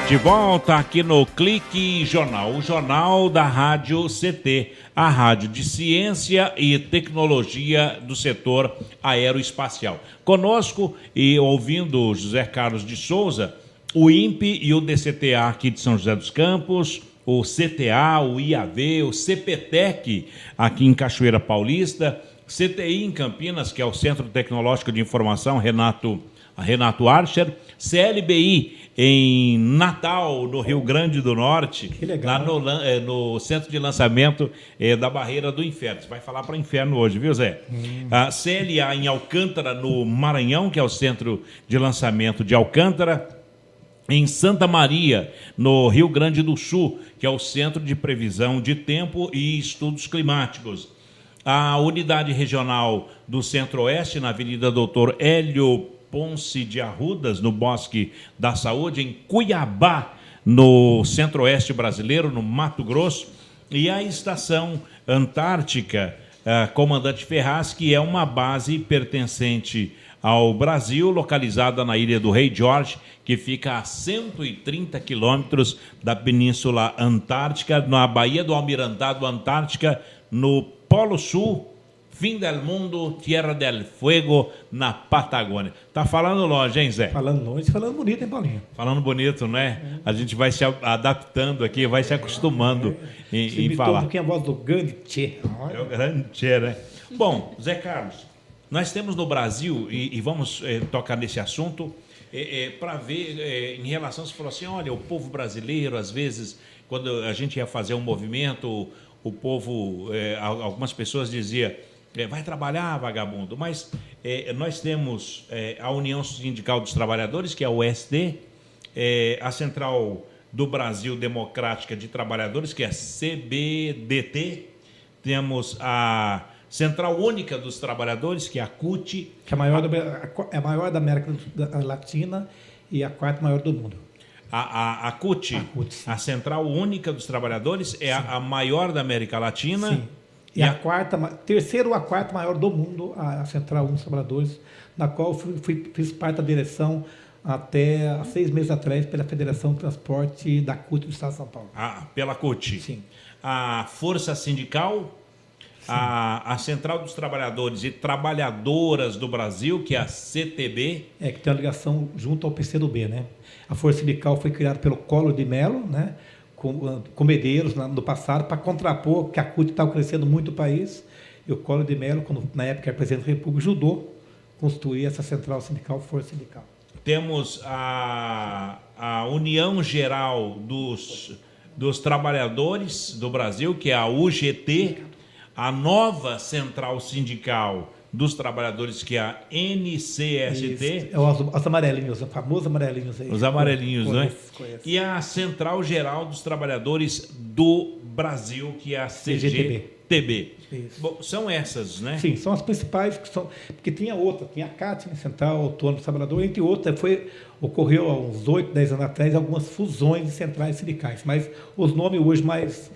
De volta aqui no Clique Jornal, o jornal da Rádio CT, a rádio de ciência e tecnologia do setor aeroespacial. Conosco e ouvindo José Carlos de Souza, o INPE e o DCTA aqui de São José dos Campos, o CTA, o IAV, o CPTEC aqui em Cachoeira Paulista, CTI em Campinas, que é o Centro Tecnológico de Informação, Renato Archer, CLBI em Natal, no Rio Grande do Norte, que legal, lá no centro de lançamento da Barreira do Inferno. Você vai falar para o Inferno hoje, viu, Zé? A CLA em Alcântara, no Maranhão, que é o centro de lançamento de Alcântara. Em Santa Maria, no Rio Grande do Sul, que é o Centro de Previsão de Tempo e Estudos Climáticos. A Unidade Regional do Centro-Oeste, na Avenida Doutor Hélio Ponce de Arrudas, no Bosque da Saúde, em Cuiabá, no Centro-Oeste brasileiro, no Mato Grosso, e a Estação Antártica Comandante Ferraz, que é uma base pertencente ao Brasil, localizada na Ilha do Rei Jorge, que fica a 130 quilômetros da Península Antártica, na Baía do Almirantado Antártica, no Polo Sul, fim del mundo, Tierra del Fuego, na Patagônia. Tá falando longe, hein, Zé? Falando longe, falando bonito, hein, Paulinho? Falando bonito, né? A gente vai se adaptando aqui, vai se acostumando em falar. Um pouquinho a voz do grande Tchê. É o grande Tchê, né? Bom, Zé Carlos, nós temos no Brasil, e vamos tocar nesse assunto, para ver, em relação, você falou assim, olha, o povo brasileiro, às vezes, quando a gente ia fazer um movimento, o povo, algumas pessoas diziam, vai trabalhar, vagabundo, mas nós temos a União Sindical dos Trabalhadores, que é a UST, a Central do Brasil Democrática de Trabalhadores, que é a CBDT, temos a Central Única dos Trabalhadores, que é a CUT. Que é a maior da América Latina e a quarta maior do mundo. A CUT, a Central Única dos Trabalhadores, é a maior da América Latina. Sim. E terceira ou a quarta maior do mundo, a Central Única dos Trabalhadores, na qual fiz parte da direção até há 6 meses atrás pela Federação de Transporte da CUT do Estado de São Paulo. Pela CUT. Sim. A Força Sindical, a Central dos Trabalhadores e Trabalhadoras do Brasil, que é a CTB. Que tem uma ligação junto ao PCdoB, né? A Força Sindical foi criada pelo Collor de Mello, né? Com Medeiros no passado, para contrapor que a CUT estava crescendo muito o país, e o Collor de Mello, na época era presidente da República, ajudou a construir essa Central Sindical, Força Sindical. Temos a União Geral dos Trabalhadores do Brasil, que é a UGT, a nova Central Sindical dos Trabalhadores, que é a NCST. Os amarelinhos, os famosos amarelinhos aí. Os amarelinhos, né? E a Central Geral dos Trabalhadores do Brasil, que é a CGTB. Bom, são essas, né? Sim, são as principais, porque tinha outra, tinha a CAT, Central Autônoma dos Trabalhadores, entre outras, ocorreu há uns 8, 10 anos atrás algumas fusões de centrais sindicais, mas os nomes hoje mais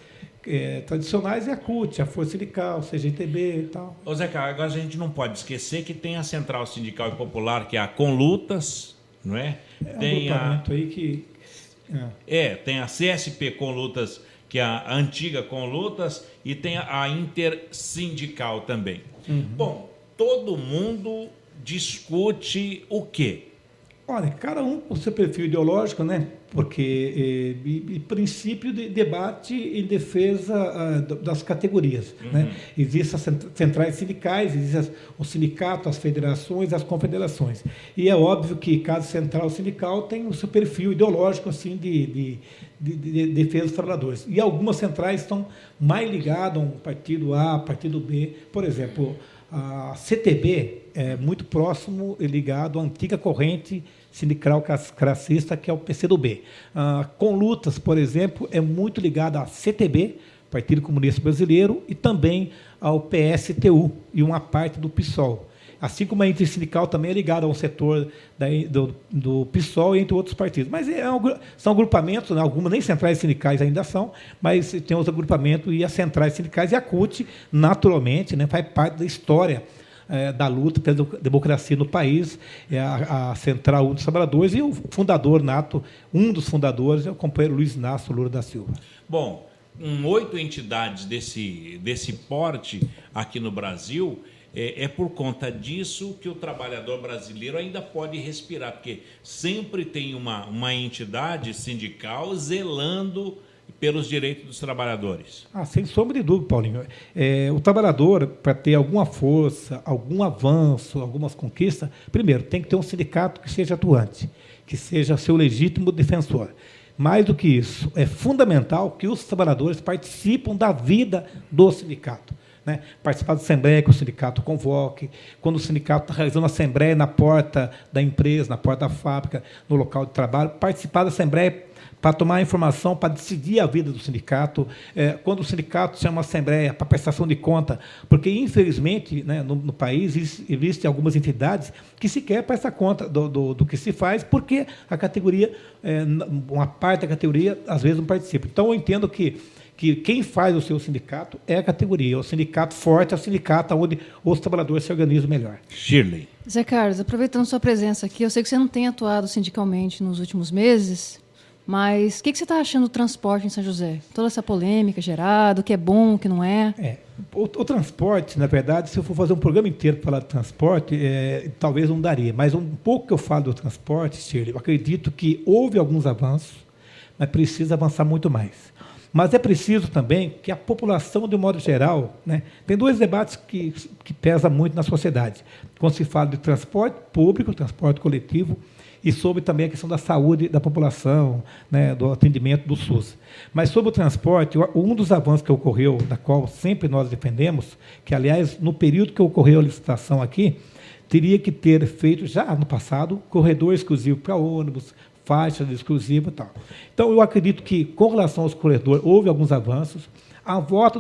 tradicionais é a CUT, a Força Sindical, CGTB e tal. Ô Zé Carlos, agora a gente não pode esquecer que tem a Central Sindical e Popular, que é a Conlutas, não é? Tem um agrupamento aí que... tem a CSP Conlutas, que é a antiga Conlutas, e tem a Intersindical também. Bom, todo mundo discute o quê? Olha, cada um com o seu perfil ideológico, né? Porque, em princípio, debate em defesa das categorias. Né? Existem as centrais sindicais, existem os sindicatos, as federações, as confederações. E é óbvio que cada central sindical tem o seu perfil ideológico assim, de defesa dos trabalhadores. E algumas centrais estão mais ligadas a um partido A, partido B. Por exemplo, a CTB é muito próximo e ligado à antiga corrente sindical classista, que é o PCdoB. Conlutas, por exemplo, é muito ligada à CTB, Partido Comunista Brasileiro, e também ao PSTU e uma parte do PSOL. Assim como a Intersindical também é ligada a um setor do PSOL e entre outros partidos. Mas são agrupamentos, né? Algumas nem centrais sindicais ainda são, mas tem os agrupamentos e as centrais sindicais, e a CUT, naturalmente, né, faz parte da história da luta pela democracia no país, é a Central Única dos Trabalhadores, e o fundador nato, um dos fundadores, é o companheiro Luiz Inácio Lula da Silva. Bom, 8 entidades desse porte aqui no Brasil. É por conta disso que o trabalhador brasileiro ainda pode respirar, porque sempre tem uma entidade sindical zelando pelos direitos dos trabalhadores. Sem sombra de dúvida, Paulinho. O trabalhador, para ter alguma força, algum avanço, algumas conquistas, primeiro, tem que ter um sindicato que seja atuante, que seja seu legítimo defensor. Mais do que isso, é fundamental que os trabalhadores participem da vida do sindicato. Né? Participar da assembleia que o sindicato convoque, quando o sindicato está realizando a assembleia na porta da empresa, na porta da fábrica, no local de trabalho, participar da assembleia para tomar informação, para decidir a vida do sindicato, quando o sindicato chama a assembleia para prestação de conta, porque, infelizmente, né, no país existem algumas entidades que sequer prestam conta do que se faz, porque a categoria, uma parte da categoria, às vezes, não participa. Então, eu entendo que quem faz o seu sindicato é a categoria. O sindicato forte é o sindicato onde os trabalhadores se organizam melhor. Shirley. Zé Carlos, aproveitando sua presença aqui, eu sei que você não tem atuado sindicalmente nos últimos meses, mas o que você está achando do transporte em São José? Toda essa polêmica gerada, o que é bom, o que não é? O transporte, na verdade, se eu for fazer um programa inteiro para falar de transporte, talvez não daria. Mas um pouco que eu falo do transporte, Shirley, eu acredito que houve alguns avanços, mas precisa avançar muito mais. Mas é preciso também que a população, de um modo geral, né, tem dois debates que pesam muito na sociedade. Quando se fala de transporte público, transporte coletivo, e sobre também a questão da saúde da população, né, do atendimento do SUS. Mas sobre o transporte, um dos avanços que ocorreu, da qual sempre nós defendemos, que, aliás, no período que ocorreu a licitação aqui, teria que ter feito, já no passado, corredor exclusivo para ônibus, faixas exclusivas e tal. Então, eu acredito que, com relação aos corredores, houve alguns avanços. A volta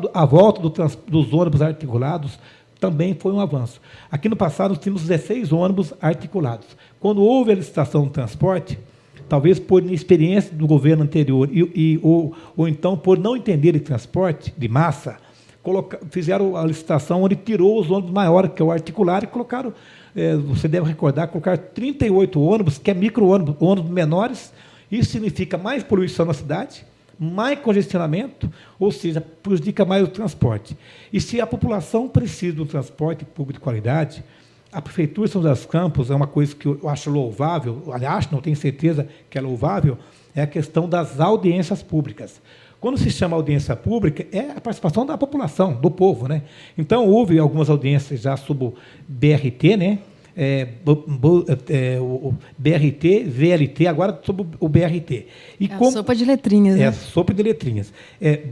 dos ônibus articulados também foi um avanço. Aqui no passado, nós tínhamos 16 ônibus articulados. Quando houve a licitação do transporte, talvez por inexperiência do governo anterior ou então por não entender de transporte de massa, fizeram a licitação onde tirou os ônibus maiores, que é o articulado, e colocaram, você deve recordar, colocaram 38 ônibus, que é micro-ônibus, ônibus menores. Isso significa mais poluição na cidade, mais congestionamento, ou seja, prejudica mais o transporte. E se a população precisa de um transporte público de qualidade, a Prefeitura de São José dos Campos é uma coisa que eu acho louvável, aliás, não tenho certeza que é louvável, é a questão das audiências públicas. Quando se chama audiência pública, é a participação da população, do povo, né? Então, houve algumas audiências já sobre o BRT, né? O BRT, VLT, agora sobre o BRT. E a sopa de letrinhas, né? Sopa de letrinhas.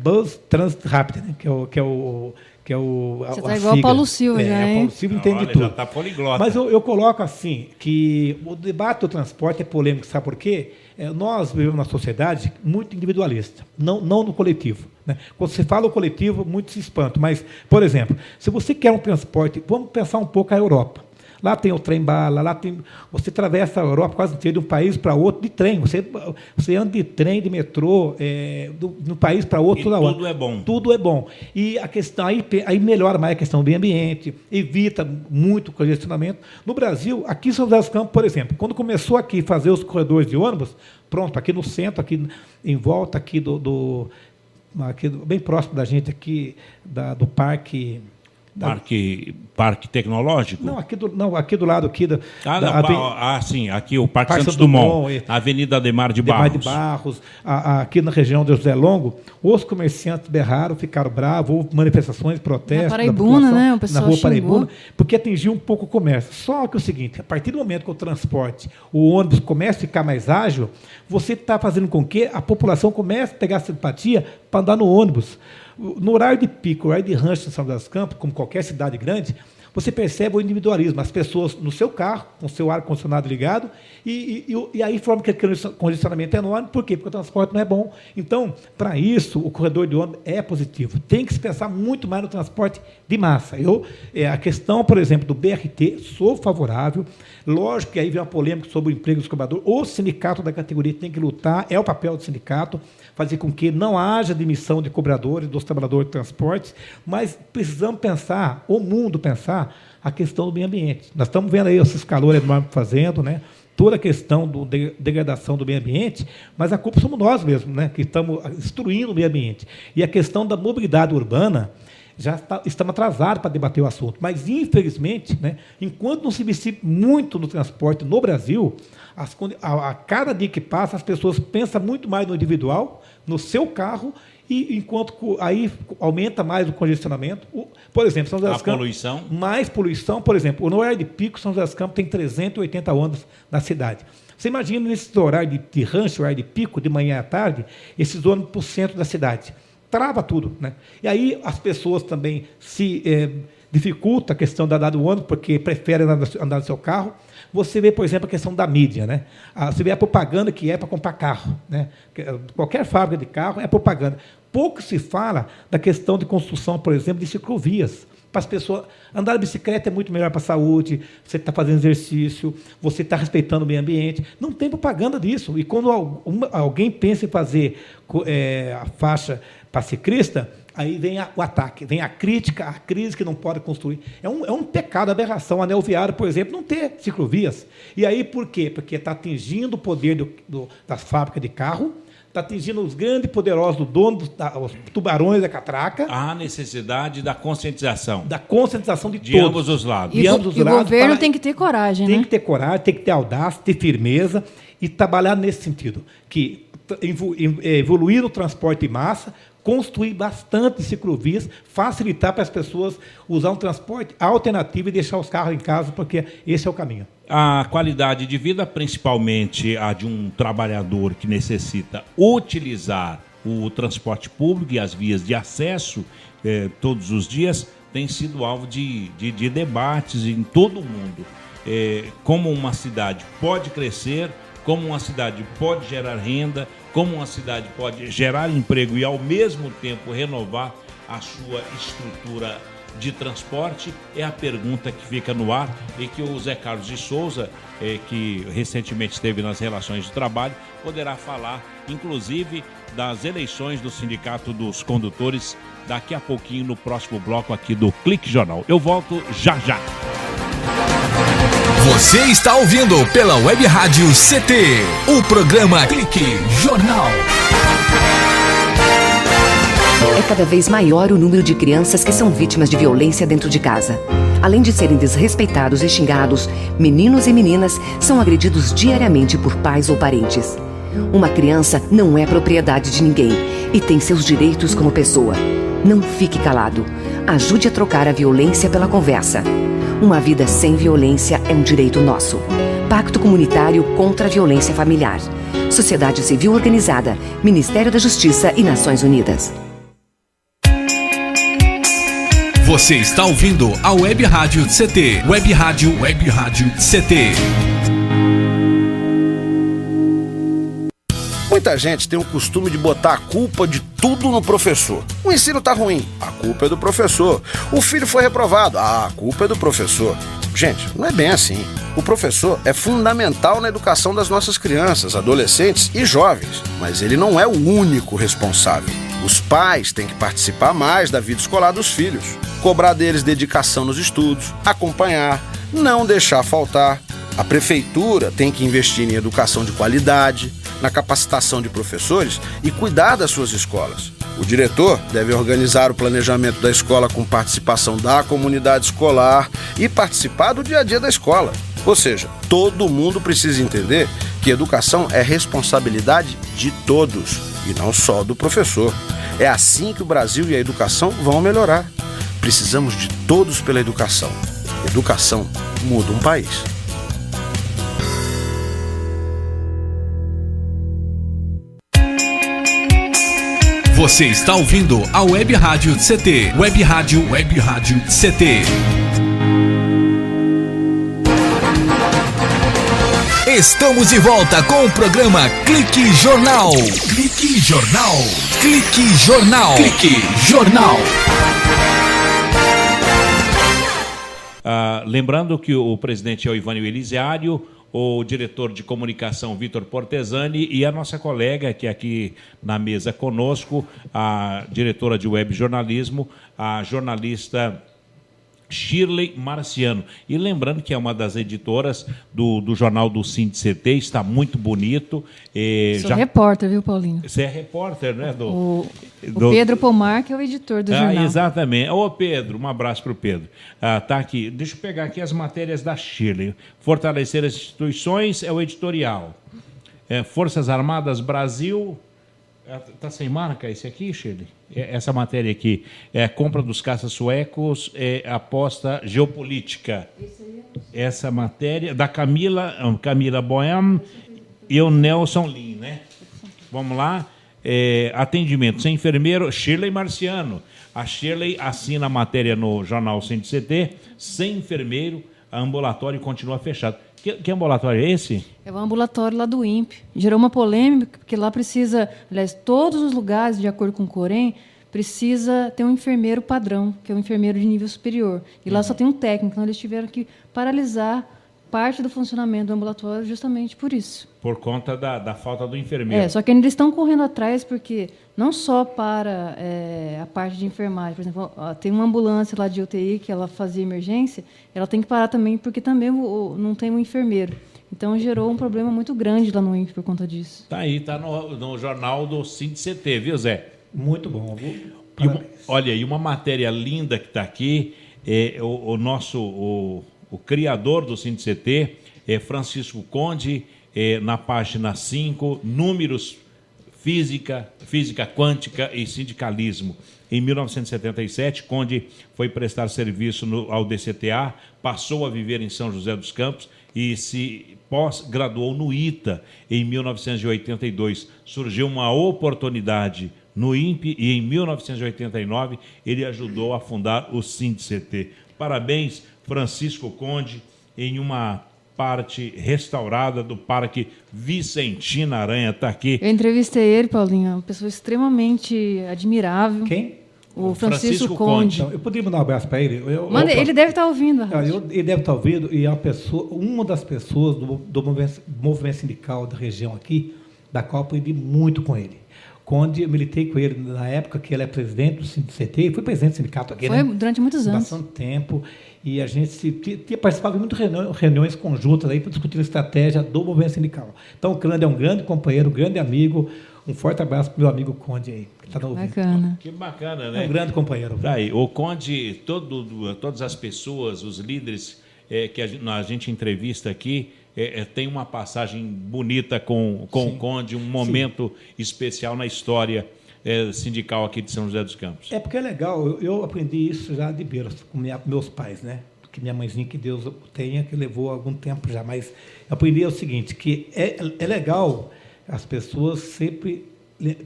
Bus Transit Rapid, né? que é o Você está igual o Paulo Silva, já, hein? Paulo Silva entende tudo. Já está poliglota. Mas eu coloco assim, que o debate do transporte é polêmico, sabe por quê? Nós vivemos uma sociedade muito individualista, não no coletivo. Né? Quando você fala o coletivo, muito se espanta. Mas, por exemplo, se você quer um transporte, vamos pensar um pouco a Europa. Lá tem o trem-bala, você atravessa a Europa quase inteira, de um país para outro, de trem. Você anda de trem, de metrô, de um país para outro. Tudo é bom. Tudo é bom. E a questão, aí melhora mais a questão do meio ambiente, evita muito congestionamento. No Brasil, aqui em São José dos Campos, por exemplo, quando começou aqui a fazer os corredores de ônibus, pronto, aqui no centro, aqui em volta aqui aqui bem próximo da gente, aqui do parque... Parque Tecnológico? Não, aqui do lado aqui sim, aqui o Parque Santos Dumont, a Avenida Ademar de Barros. Aqui na região de José Longo, os comerciantes berraram, ficaram bravos, houve manifestações, protestos. Na Paraibuna, né? O pessoal na rua Paraibuna, porque atingiu um pouco o comércio. Só que é o seguinte, a partir do momento que o transporte, o ônibus começa a ficar mais ágil, você está fazendo com que a população comece a pegar simpatia para andar no ônibus. No horário de pico, horário de rancho em São José dos Campos, como qualquer cidade grande, você percebe o individualismo, as pessoas no seu carro, com o seu ar-condicionado ligado, e aí forma aquele congestionamento enorme. Por quê? Porque o transporte não é bom. Então, para isso, o corredor de ônibus é positivo. Tem que se pensar muito mais no transporte de massa. A questão, por exemplo, do BRT, sou favorável. Lógico que aí vem uma polêmica sobre o emprego dos cobradores. O sindicato da categoria tem que lutar, é o papel do sindicato, fazer com que não haja demissão de cobradores, dos trabalhadores de transportes, mas precisamos pensar, o mundo pensar, a questão do meio ambiente. Nós estamos vendo aí esses calores enormes fazendo, né? Toda a questão da degradação do meio ambiente, mas a culpa somos nós mesmos, né? Que estamos destruindo o meio ambiente. E a questão da mobilidade urbana, estamos atrasados para debater o assunto, mas, infelizmente, né, enquanto não se investir muito no transporte no Brasil, a cada dia que passa, as pessoas pensam muito mais no individual, no seu carro, e enquanto aí aumenta mais o congestionamento. Por exemplo, São José dos Campos, poluição. Mais poluição, por exemplo, no horário de pico, São José dos Campos tem 380 ônibus na cidade. Você imagina nesse horário de rancho, horário de pico, de manhã à tarde, esses ônibus para o centro da cidade. Trava tudo, né? E aí as pessoas também se dificulta a questão da andar do ônibus, porque preferem andar no seu carro. Você vê, por exemplo, a questão da mídia, né? Você vê a propaganda que é para comprar carro, né? Qualquer fábrica de carro é propaganda. Pouco se fala da questão de construção, por exemplo, de ciclovias. Para as pessoas, andar de bicicleta é muito melhor para a saúde, você está fazendo exercício, você está respeitando o meio ambiente. Não tem propaganda disso. E quando alguém pensa em fazer a faixa para ciclista, aí vem o ataque, vem a crítica, a crise que não pode construir. É um pecado, aberração. A anel viário, por exemplo, não ter ciclovias. E aí por quê? Porque está atingindo o poder das fábricas de carro, está atingindo os grandes poderosos do dono, os tubarões da catraca. Há necessidade da conscientização. Da conscientização de todos. ambos os lados. E o governo tem que ter coragem, Tem que ter coragem, tem que ter audácia, ter firmeza e trabalhar nesse sentido. Que evoluir no transporte em massa, construir bastante ciclovias, facilitar para as pessoas usar um transporte alternativo e deixar os carros em casa, porque esse é o caminho. A qualidade de vida, principalmente a de um trabalhador que necessita utilizar o transporte público e as vias de acesso todos os dias, tem sido alvo de debates em todo o mundo. Como uma cidade pode crescer, como uma cidade pode gerar renda, como uma cidade pode gerar emprego e, ao mesmo tempo, renovar a sua estrutura de transporte, é a pergunta que fica no ar e que o Zé Carlos de Souza, que recentemente esteve nas relações de trabalho, poderá falar, inclusive, das eleições do Sindicato dos Condutores, daqui a pouquinho, no próximo bloco aqui do Clique Jornal. Eu volto já já. Você está ouvindo pela Web Rádio CT, o programa Clique Jornal. É cada vez maior o número de crianças que são vítimas de violência dentro de casa. Além de serem desrespeitados e xingados, meninos e meninas são agredidos diariamente por pais ou parentes. Uma criança não é propriedade de ninguém e tem seus direitos como pessoa. Não fique calado. Ajude a trocar a violência pela conversa. Uma vida sem violência é um direito nosso. Pacto Comunitário contra a Violência Familiar. Sociedade Civil Organizada, Ministério da Justiça e Nações Unidas. Você está ouvindo a Web Rádio CT. Web Rádio CT. Muita gente tem o costume de botar a culpa de tudo no professor. O ensino tá ruim, a culpa é do professor. O filho foi reprovado, a culpa é do professor. Gente, não é bem assim. O professor é fundamental na educação das nossas crianças, adolescentes e jovens, mas ele não é o único responsável. Os pais têm que participar mais da vida escolar dos filhos, cobrar deles dedicação nos estudos, acompanhar, não deixar faltar. A prefeitura tem que investir em educação de qualidade, na capacitação de professores e cuidar das suas escolas. O diretor deve organizar o planejamento da escola com participação da comunidade escolar e participar do dia a dia da escola. Ou seja, todo mundo precisa entender que educação é responsabilidade de todos e não só do professor. É assim que o Brasil e a educação vão melhorar. Precisamos de todos pela educação. Educação muda um país. Você está ouvindo a Web Rádio CT. Web Rádio CT. Estamos de volta com o programa Clique Jornal. Clique Jornal. Clique Jornal. Clique Jornal. Lembrando que o presidente é o Ivânio Elisiário, o diretor de comunicação Vitor Portesani e a nossa colega que é aqui na mesa conosco, a diretora de web jornalismo, a jornalista Shirley Marciano. E lembrando que é uma das editoras do jornal do SINDI-CT, está muito bonito. Sou repórter, viu, Paulinho? Você é repórter, né? O Pedro Pomar, que é o editor do jornal. Exatamente. Ô, Pedro, um abraço para o Pedro. Tá aqui. Deixa eu pegar aqui as matérias da Shirley. Fortalecer as instituições é o editorial. Forças Armadas Brasil... Está sem marca esse aqui, Shirley? Essa matéria aqui é compra dos caças suecos, aposta geopolítica. Essa matéria da Camila Boehm e o Nelson Lin, né? Vamos lá. Atendimento sem enfermeiro, Shirley Marciano. A Shirley assina a matéria no jornal SINDI-CT, sem enfermeiro, a ambulatório continua fechado. Que ambulatório é esse? É o ambulatório lá do INPE. Gerou uma polêmica, porque lá precisa, aliás, todos os lugares, de acordo com o Corém, precisa ter um enfermeiro padrão, que é um enfermeiro de nível superior. E lá só tem um técnico, então eles tiveram que paralisar parte do funcionamento do ambulatório justamente por isso. Por conta da falta do enfermeiro. Só que eles estão correndo atrás, porque não só para a parte de enfermagem, por exemplo, tem uma ambulância lá de UTI que ela fazia emergência, ela tem que parar também, porque também não tem um enfermeiro. Então gerou um problema muito grande lá no INPE por conta disso. Está aí, está no jornal do SINDI-CT, viu, Zé? Muito bom. Olha, e uma matéria linda que está aqui, o criador do SINDI-CT, Francisco Conde, na página 5, números, física quântica e sindicalismo. Em 1977, Conde foi prestar serviço ao DCTA, passou a viver em São José dos Campos e se pós-graduou no ITA em 1982. Surgiu uma oportunidade no INPE e em 1989 ele ajudou a fundar o SINDI-CT. Parabéns, Francisco Conde, em uma parte restaurada do Parque Vicentina Aranha. Está aqui. Eu entrevistei ele, Paulinho, uma pessoa extremamente admirável. Quem? O Francisco Conde. Então, eu poderia mandar um abraço para ele? Ele deve estar ouvindo. Ele deve estar ouvindo, e é uma das pessoas do movimento sindical da região aqui, da qual eu aprendi muito com ele. Conde, eu militei com ele na época que ele é presidente do SINDI-CT, foi presidente do sindicato aqui, Foi durante muitos anos. Bastante tempo, e a gente tinha participado de muitas reuniões conjuntas aí para discutir a estratégia do movimento sindical. Então, o Conde é um grande companheiro, um grande amigo. Um forte abraço para o meu amigo Conde aí, que está ouvindo. Bacana. Que bacana, né? É um grande companheiro. Tá aí. O Conde, todas as pessoas, os líderes que a gente entrevista aqui, tem uma passagem bonita com o Conde, um momento especial na história sindical aqui de São José dos Campos. É porque é legal, eu aprendi isso já de berço com meus pais, né? Que minha mãezinha, que Deus tenha, que levou algum tempo já, mas eu aprendi o seguinte, que é legal as pessoas sempre,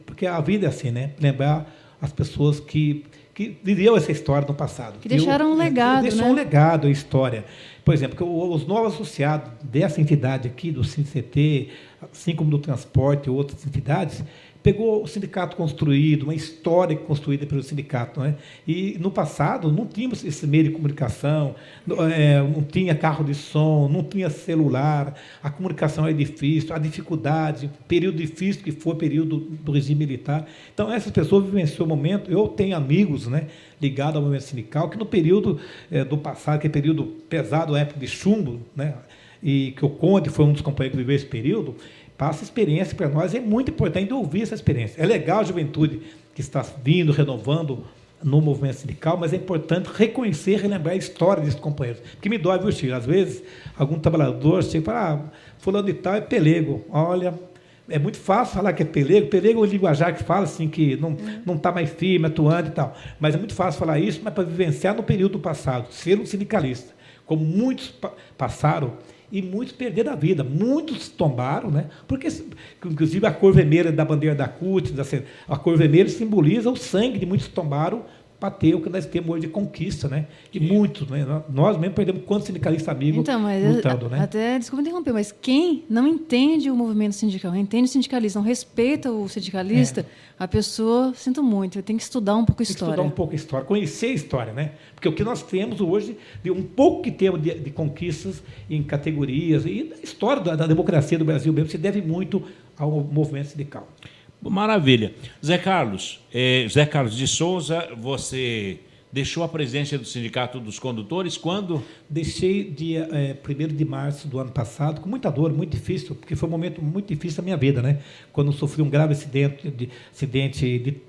porque a vida é assim, né? Lembrar as pessoas que viviam essa história no passado. Que deixaram um legado, Deixou um legado, a história. Por exemplo, os novos associados dessa entidade aqui, do SINDI-CT, assim como do transporte e outras entidades, pegou o sindicato construído, uma história construída pelo sindicato, né? E no passado não tínhamos esse meio de comunicação, não tinha carro de som, não tinha celular, a comunicação era difícil, a dificuldade, período difícil que foi o período do regime militar. Então, essas pessoas vivenciaram o momento. Eu tenho amigos, né, ligados ao movimento sindical, que no período do passado, que é período pesado, a época de chumbo, né, e que o Conde foi um dos companheiros que viveu esse período, passa experiência para nós, é muito importante ouvir essa experiência. É legal a juventude que está vindo, renovando no movimento sindical, mas é importante reconhecer, relembrar a história desses companheiros. Porque me dói, viu, Chico? Às vezes, algum trabalhador chega e fala, fulano de tal é pelego. Olha, é muito fácil falar que é pelego. Pelego é um linguajar que fala assim, que não está mais firme, atuante e tal. Mas é muito fácil falar isso, mas para vivenciar no período passado, ser um sindicalista, como muitos passaram, e muitos perderam a vida, muitos tombaram, né? Porque, inclusive, a cor vermelha da bandeira da CUT, a cor vermelha simboliza o sangue de muitos que tombaram para ter o que nós temos hoje de conquista, né? E muitos, né? Nós mesmo perdemos quantos sindicalistas amigos lutando, né? Até, desculpa interromper, mas quem não entende o movimento sindical, não entende o sindicalista, não respeita o sindicalista, a pessoa, sinto muito, tem que estudar um pouco a história. Estudar um pouco a história, conhecer a história, né? Porque o que nós temos hoje, de um pouco que temos de conquistas em categorias, e a história da democracia do Brasil mesmo se deve muito ao movimento sindical. Maravilha. Zé Carlos de Souza, você deixou a presidência do Sindicato dos Condutores quando? Deixei dia 1º de março do ano passado, com muita dor, muito difícil, porque foi um momento muito difícil da minha vida, né? Quando eu sofri um grave acidente,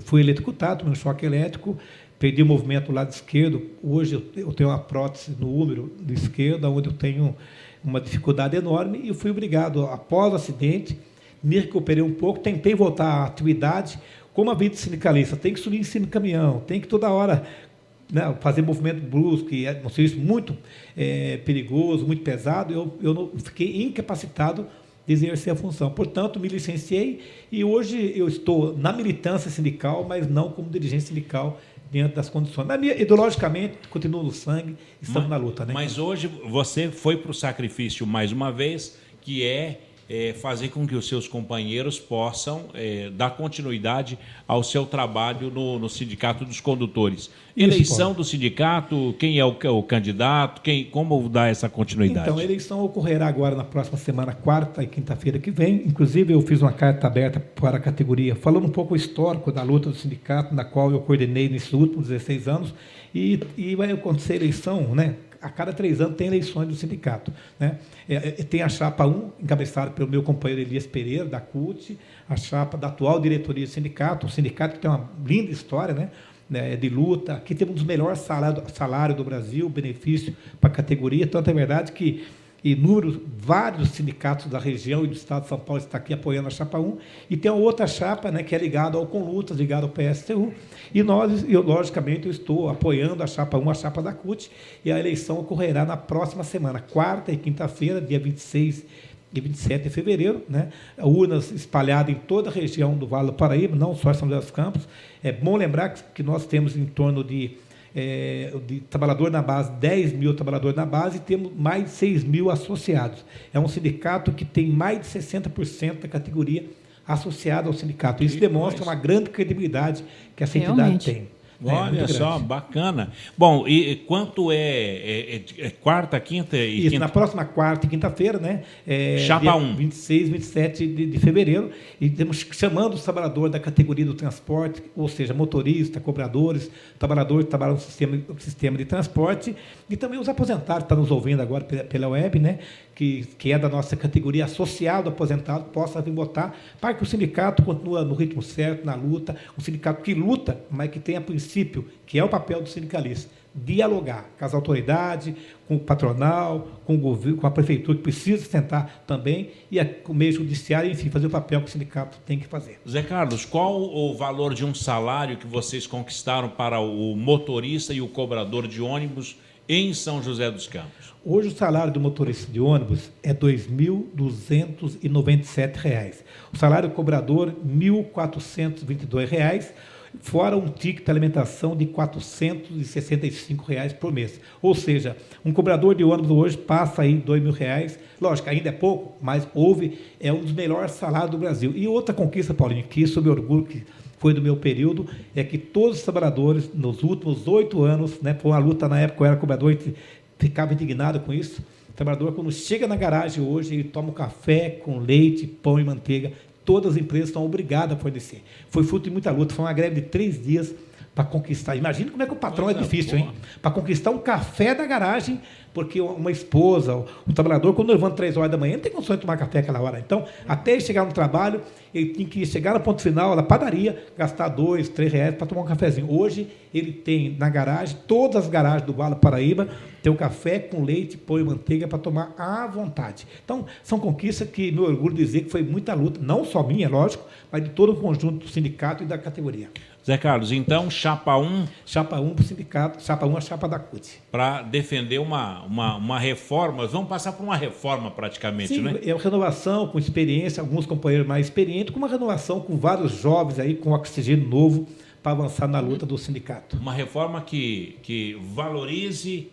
fui eletrocutado num choque elétrico, perdi o movimento do lado esquerdo. Hoje eu tenho uma prótese no úmero do esquerdo, onde eu tenho uma dificuldade enorme, e eu fui obrigado, após o acidente, me recuperei um pouco, tentei voltar à atividade, como a vida de sindicalista, tem que subir em cima do caminhão, tem que toda hora, né, fazer movimento brusco, que é um serviço muito perigoso, muito pesado, eu não, fiquei incapacitado de exercer a função. Portanto, me licenciei e hoje eu estou na militância sindical, mas não como dirigente sindical dentro das condições. Ideologicamente, continuo no sangue, estamos na luta. Né? Mas hoje você foi para o sacrifício mais uma vez, que é fazer com que os seus companheiros possam dar continuidade ao seu trabalho no Sindicato dos Condutores. Eleição do sindicato, quem é o candidato, como dar essa continuidade? Então, a eleição ocorrerá agora na próxima semana, quarta e quinta-feira que vem. Inclusive, eu fiz uma carta aberta para a categoria, falando um pouco o histórico da luta do sindicato, na qual eu coordenei nesses últimos 16 anos, e vai acontecer eleição, né? A cada 3 anos tem eleições do sindicato. Né? Tem a chapa 1, encabeçada pelo meu companheiro Elias Pereira, da CUT, a chapa da atual diretoria do sindicato, o sindicato que tem uma linda história, né, de luta. Aqui temos um dos melhores salários do Brasil, benefício para a categoria, tanto é verdade que vários sindicatos da região e do estado de São Paulo estão aqui apoiando a chapa 1, e tem uma outra chapa, né, que é ligada ao Conlutas, ligada ao PSTU, e logicamente, eu estou apoiando a chapa 1, a chapa da CUT, e a eleição ocorrerá na próxima semana, quarta e quinta-feira, dia 26 e 27 de fevereiro, né? Urnas espalhadas em toda a região do Vale do Paraíba, não só em São José dos Campos. É bom lembrar que nós temos em torno de trabalhador na base, 10 mil trabalhadores na base, e temos mais de 6 mil associados. É um sindicato que tem mais de 60% da categoria associada ao sindicato. Isso demonstra uma grande credibilidade que essa entidade tem. Olha só, bacana. Bom, e quanto é quarta, quinta e Isso, quinta? Na próxima quarta e quinta-feira, né? Chapa 1. 26, 27 de fevereiro, e temos chamando os trabalhadores da categoria do transporte, ou seja, motoristas, cobradores, trabalhadores que trabalham no sistema de transporte, e também os aposentados que estão nos ouvindo agora pela web, né? Que é da nossa categoria, associado aposentado, possa vir votar, para que o sindicato continue no ritmo certo, na luta, um sindicato que luta, mas que tenha princípio, que é o papel do sindicalista, dialogar com as autoridades, com o patronal, com o governo, com a prefeitura, que precisa sentar também, e com o meio judiciário, enfim, fazer o papel que o sindicato tem que fazer. Zé Carlos, qual o valor de um salário que vocês conquistaram para o motorista e o cobrador de ônibus em São José dos Campos? Hoje o salário do motorista de ônibus é R$ 2.297. O salário do cobrador, R$ 1.422, fora um ticket de alimentação de R$ 465 por mês. Ou seja, um cobrador de ônibus hoje passa aí R$ 2.000. Lógico, ainda é pouco, mas é um dos melhores salários do Brasil. E outra conquista, Paulinho, que isso eu me orgulho, que foi do meu período, é que todos os trabalhadores, nos últimos 8 anos, né, foi uma luta na época, eu era cobrador e ficava indignado com isso. O trabalhador, quando chega na garagem hoje, ele toma um café com leite, pão e manteiga. Todas as empresas estão obrigadas a fornecer. Foi fruto de muita luta, foi uma greve de 3 dias para conquistar. Imagina como é que o patrão é difícil, hein? Para conquistar um café da garagem, porque uma esposa, o trabalhador, quando levanta 3 horas da manhã, não tem condições de tomar café aquela hora. Então, até ele chegar no trabalho, ele tem que chegar no ponto final, na padaria, gastar R$ 2, R$ 3 para tomar um cafezinho. Hoje, ele tem na garagem, todas as garagens do Vale do Paraíba, tem o café com leite, pão e manteiga para tomar à vontade. Então, são conquistas que me orgulho de dizer que foi muita luta, não só minha, lógico, mas de todo o conjunto do sindicato e da categoria. Zé Carlos, então, chapa 1... Chapa 1 para o sindicato, chapa 1 a chapa da CUT. Para defender uma reforma, vamos passar por uma reforma praticamente, sim, né? É uma renovação com experiência, alguns companheiros mais experientes, com uma renovação com vários jovens aí, com oxigênio novo, para avançar na luta do sindicato. Uma reforma que valorize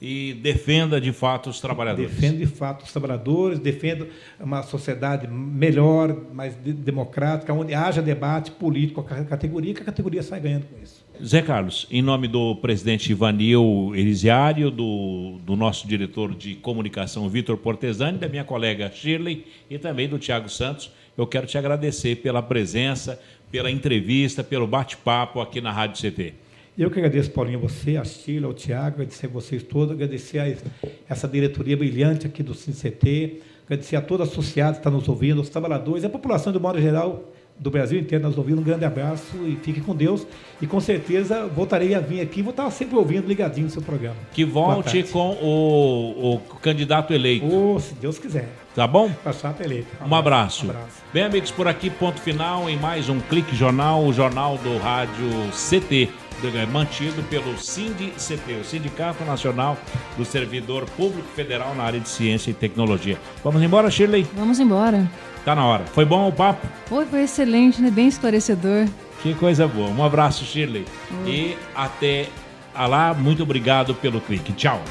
e defenda de fato os trabalhadores. Defenda de fato os trabalhadores, defenda uma sociedade melhor, mais democrática, onde haja debate político com a categoria, que a categoria sai ganhando com isso. Zé Carlos, em nome do presidente Ivanil Elisiário, do nosso diretor de comunicação Vitor Portesani, da minha colega Shirley e também do Tiago Santos, eu quero te agradecer pela presença, pela entrevista, pelo bate-papo aqui na Rádio CT. Eu que agradeço, Paulinho, você, a Sheila, o Tiago, agradecer a vocês todos, agradecer a essa diretoria brilhante aqui do CT, agradecer a todos os associados que estão nos ouvindo, os trabalhadores, a população, de modo geral, do Brasil inteiro, nos ouvindo. Um grande abraço e fique com Deus. E com certeza voltarei a vir aqui, vou estar sempre ouvindo, ligadinho no seu programa. Que volte com o candidato eleito. Se Deus quiser. Tá bom? Candidato eleito. Um abraço. Bem, amigos, por aqui, ponto final em mais um Clique Jornal, o jornal do rádio CT, mantido pelo SINDI-CT, o Sindicato Nacional do Servidor Público Federal na área de Ciência e Tecnologia. Vamos embora, Shirley? Vamos embora. Tá na hora. Foi bom o papo? Foi excelente, né? Bem esclarecedor. Que coisa boa. Um abraço, Shirley. E até lá. Muito obrigado pelo clique. Tchau.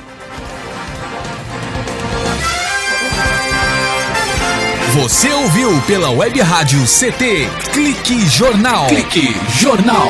Você ouviu pela Web Rádio CT Clique Jornal. Clique Jornal.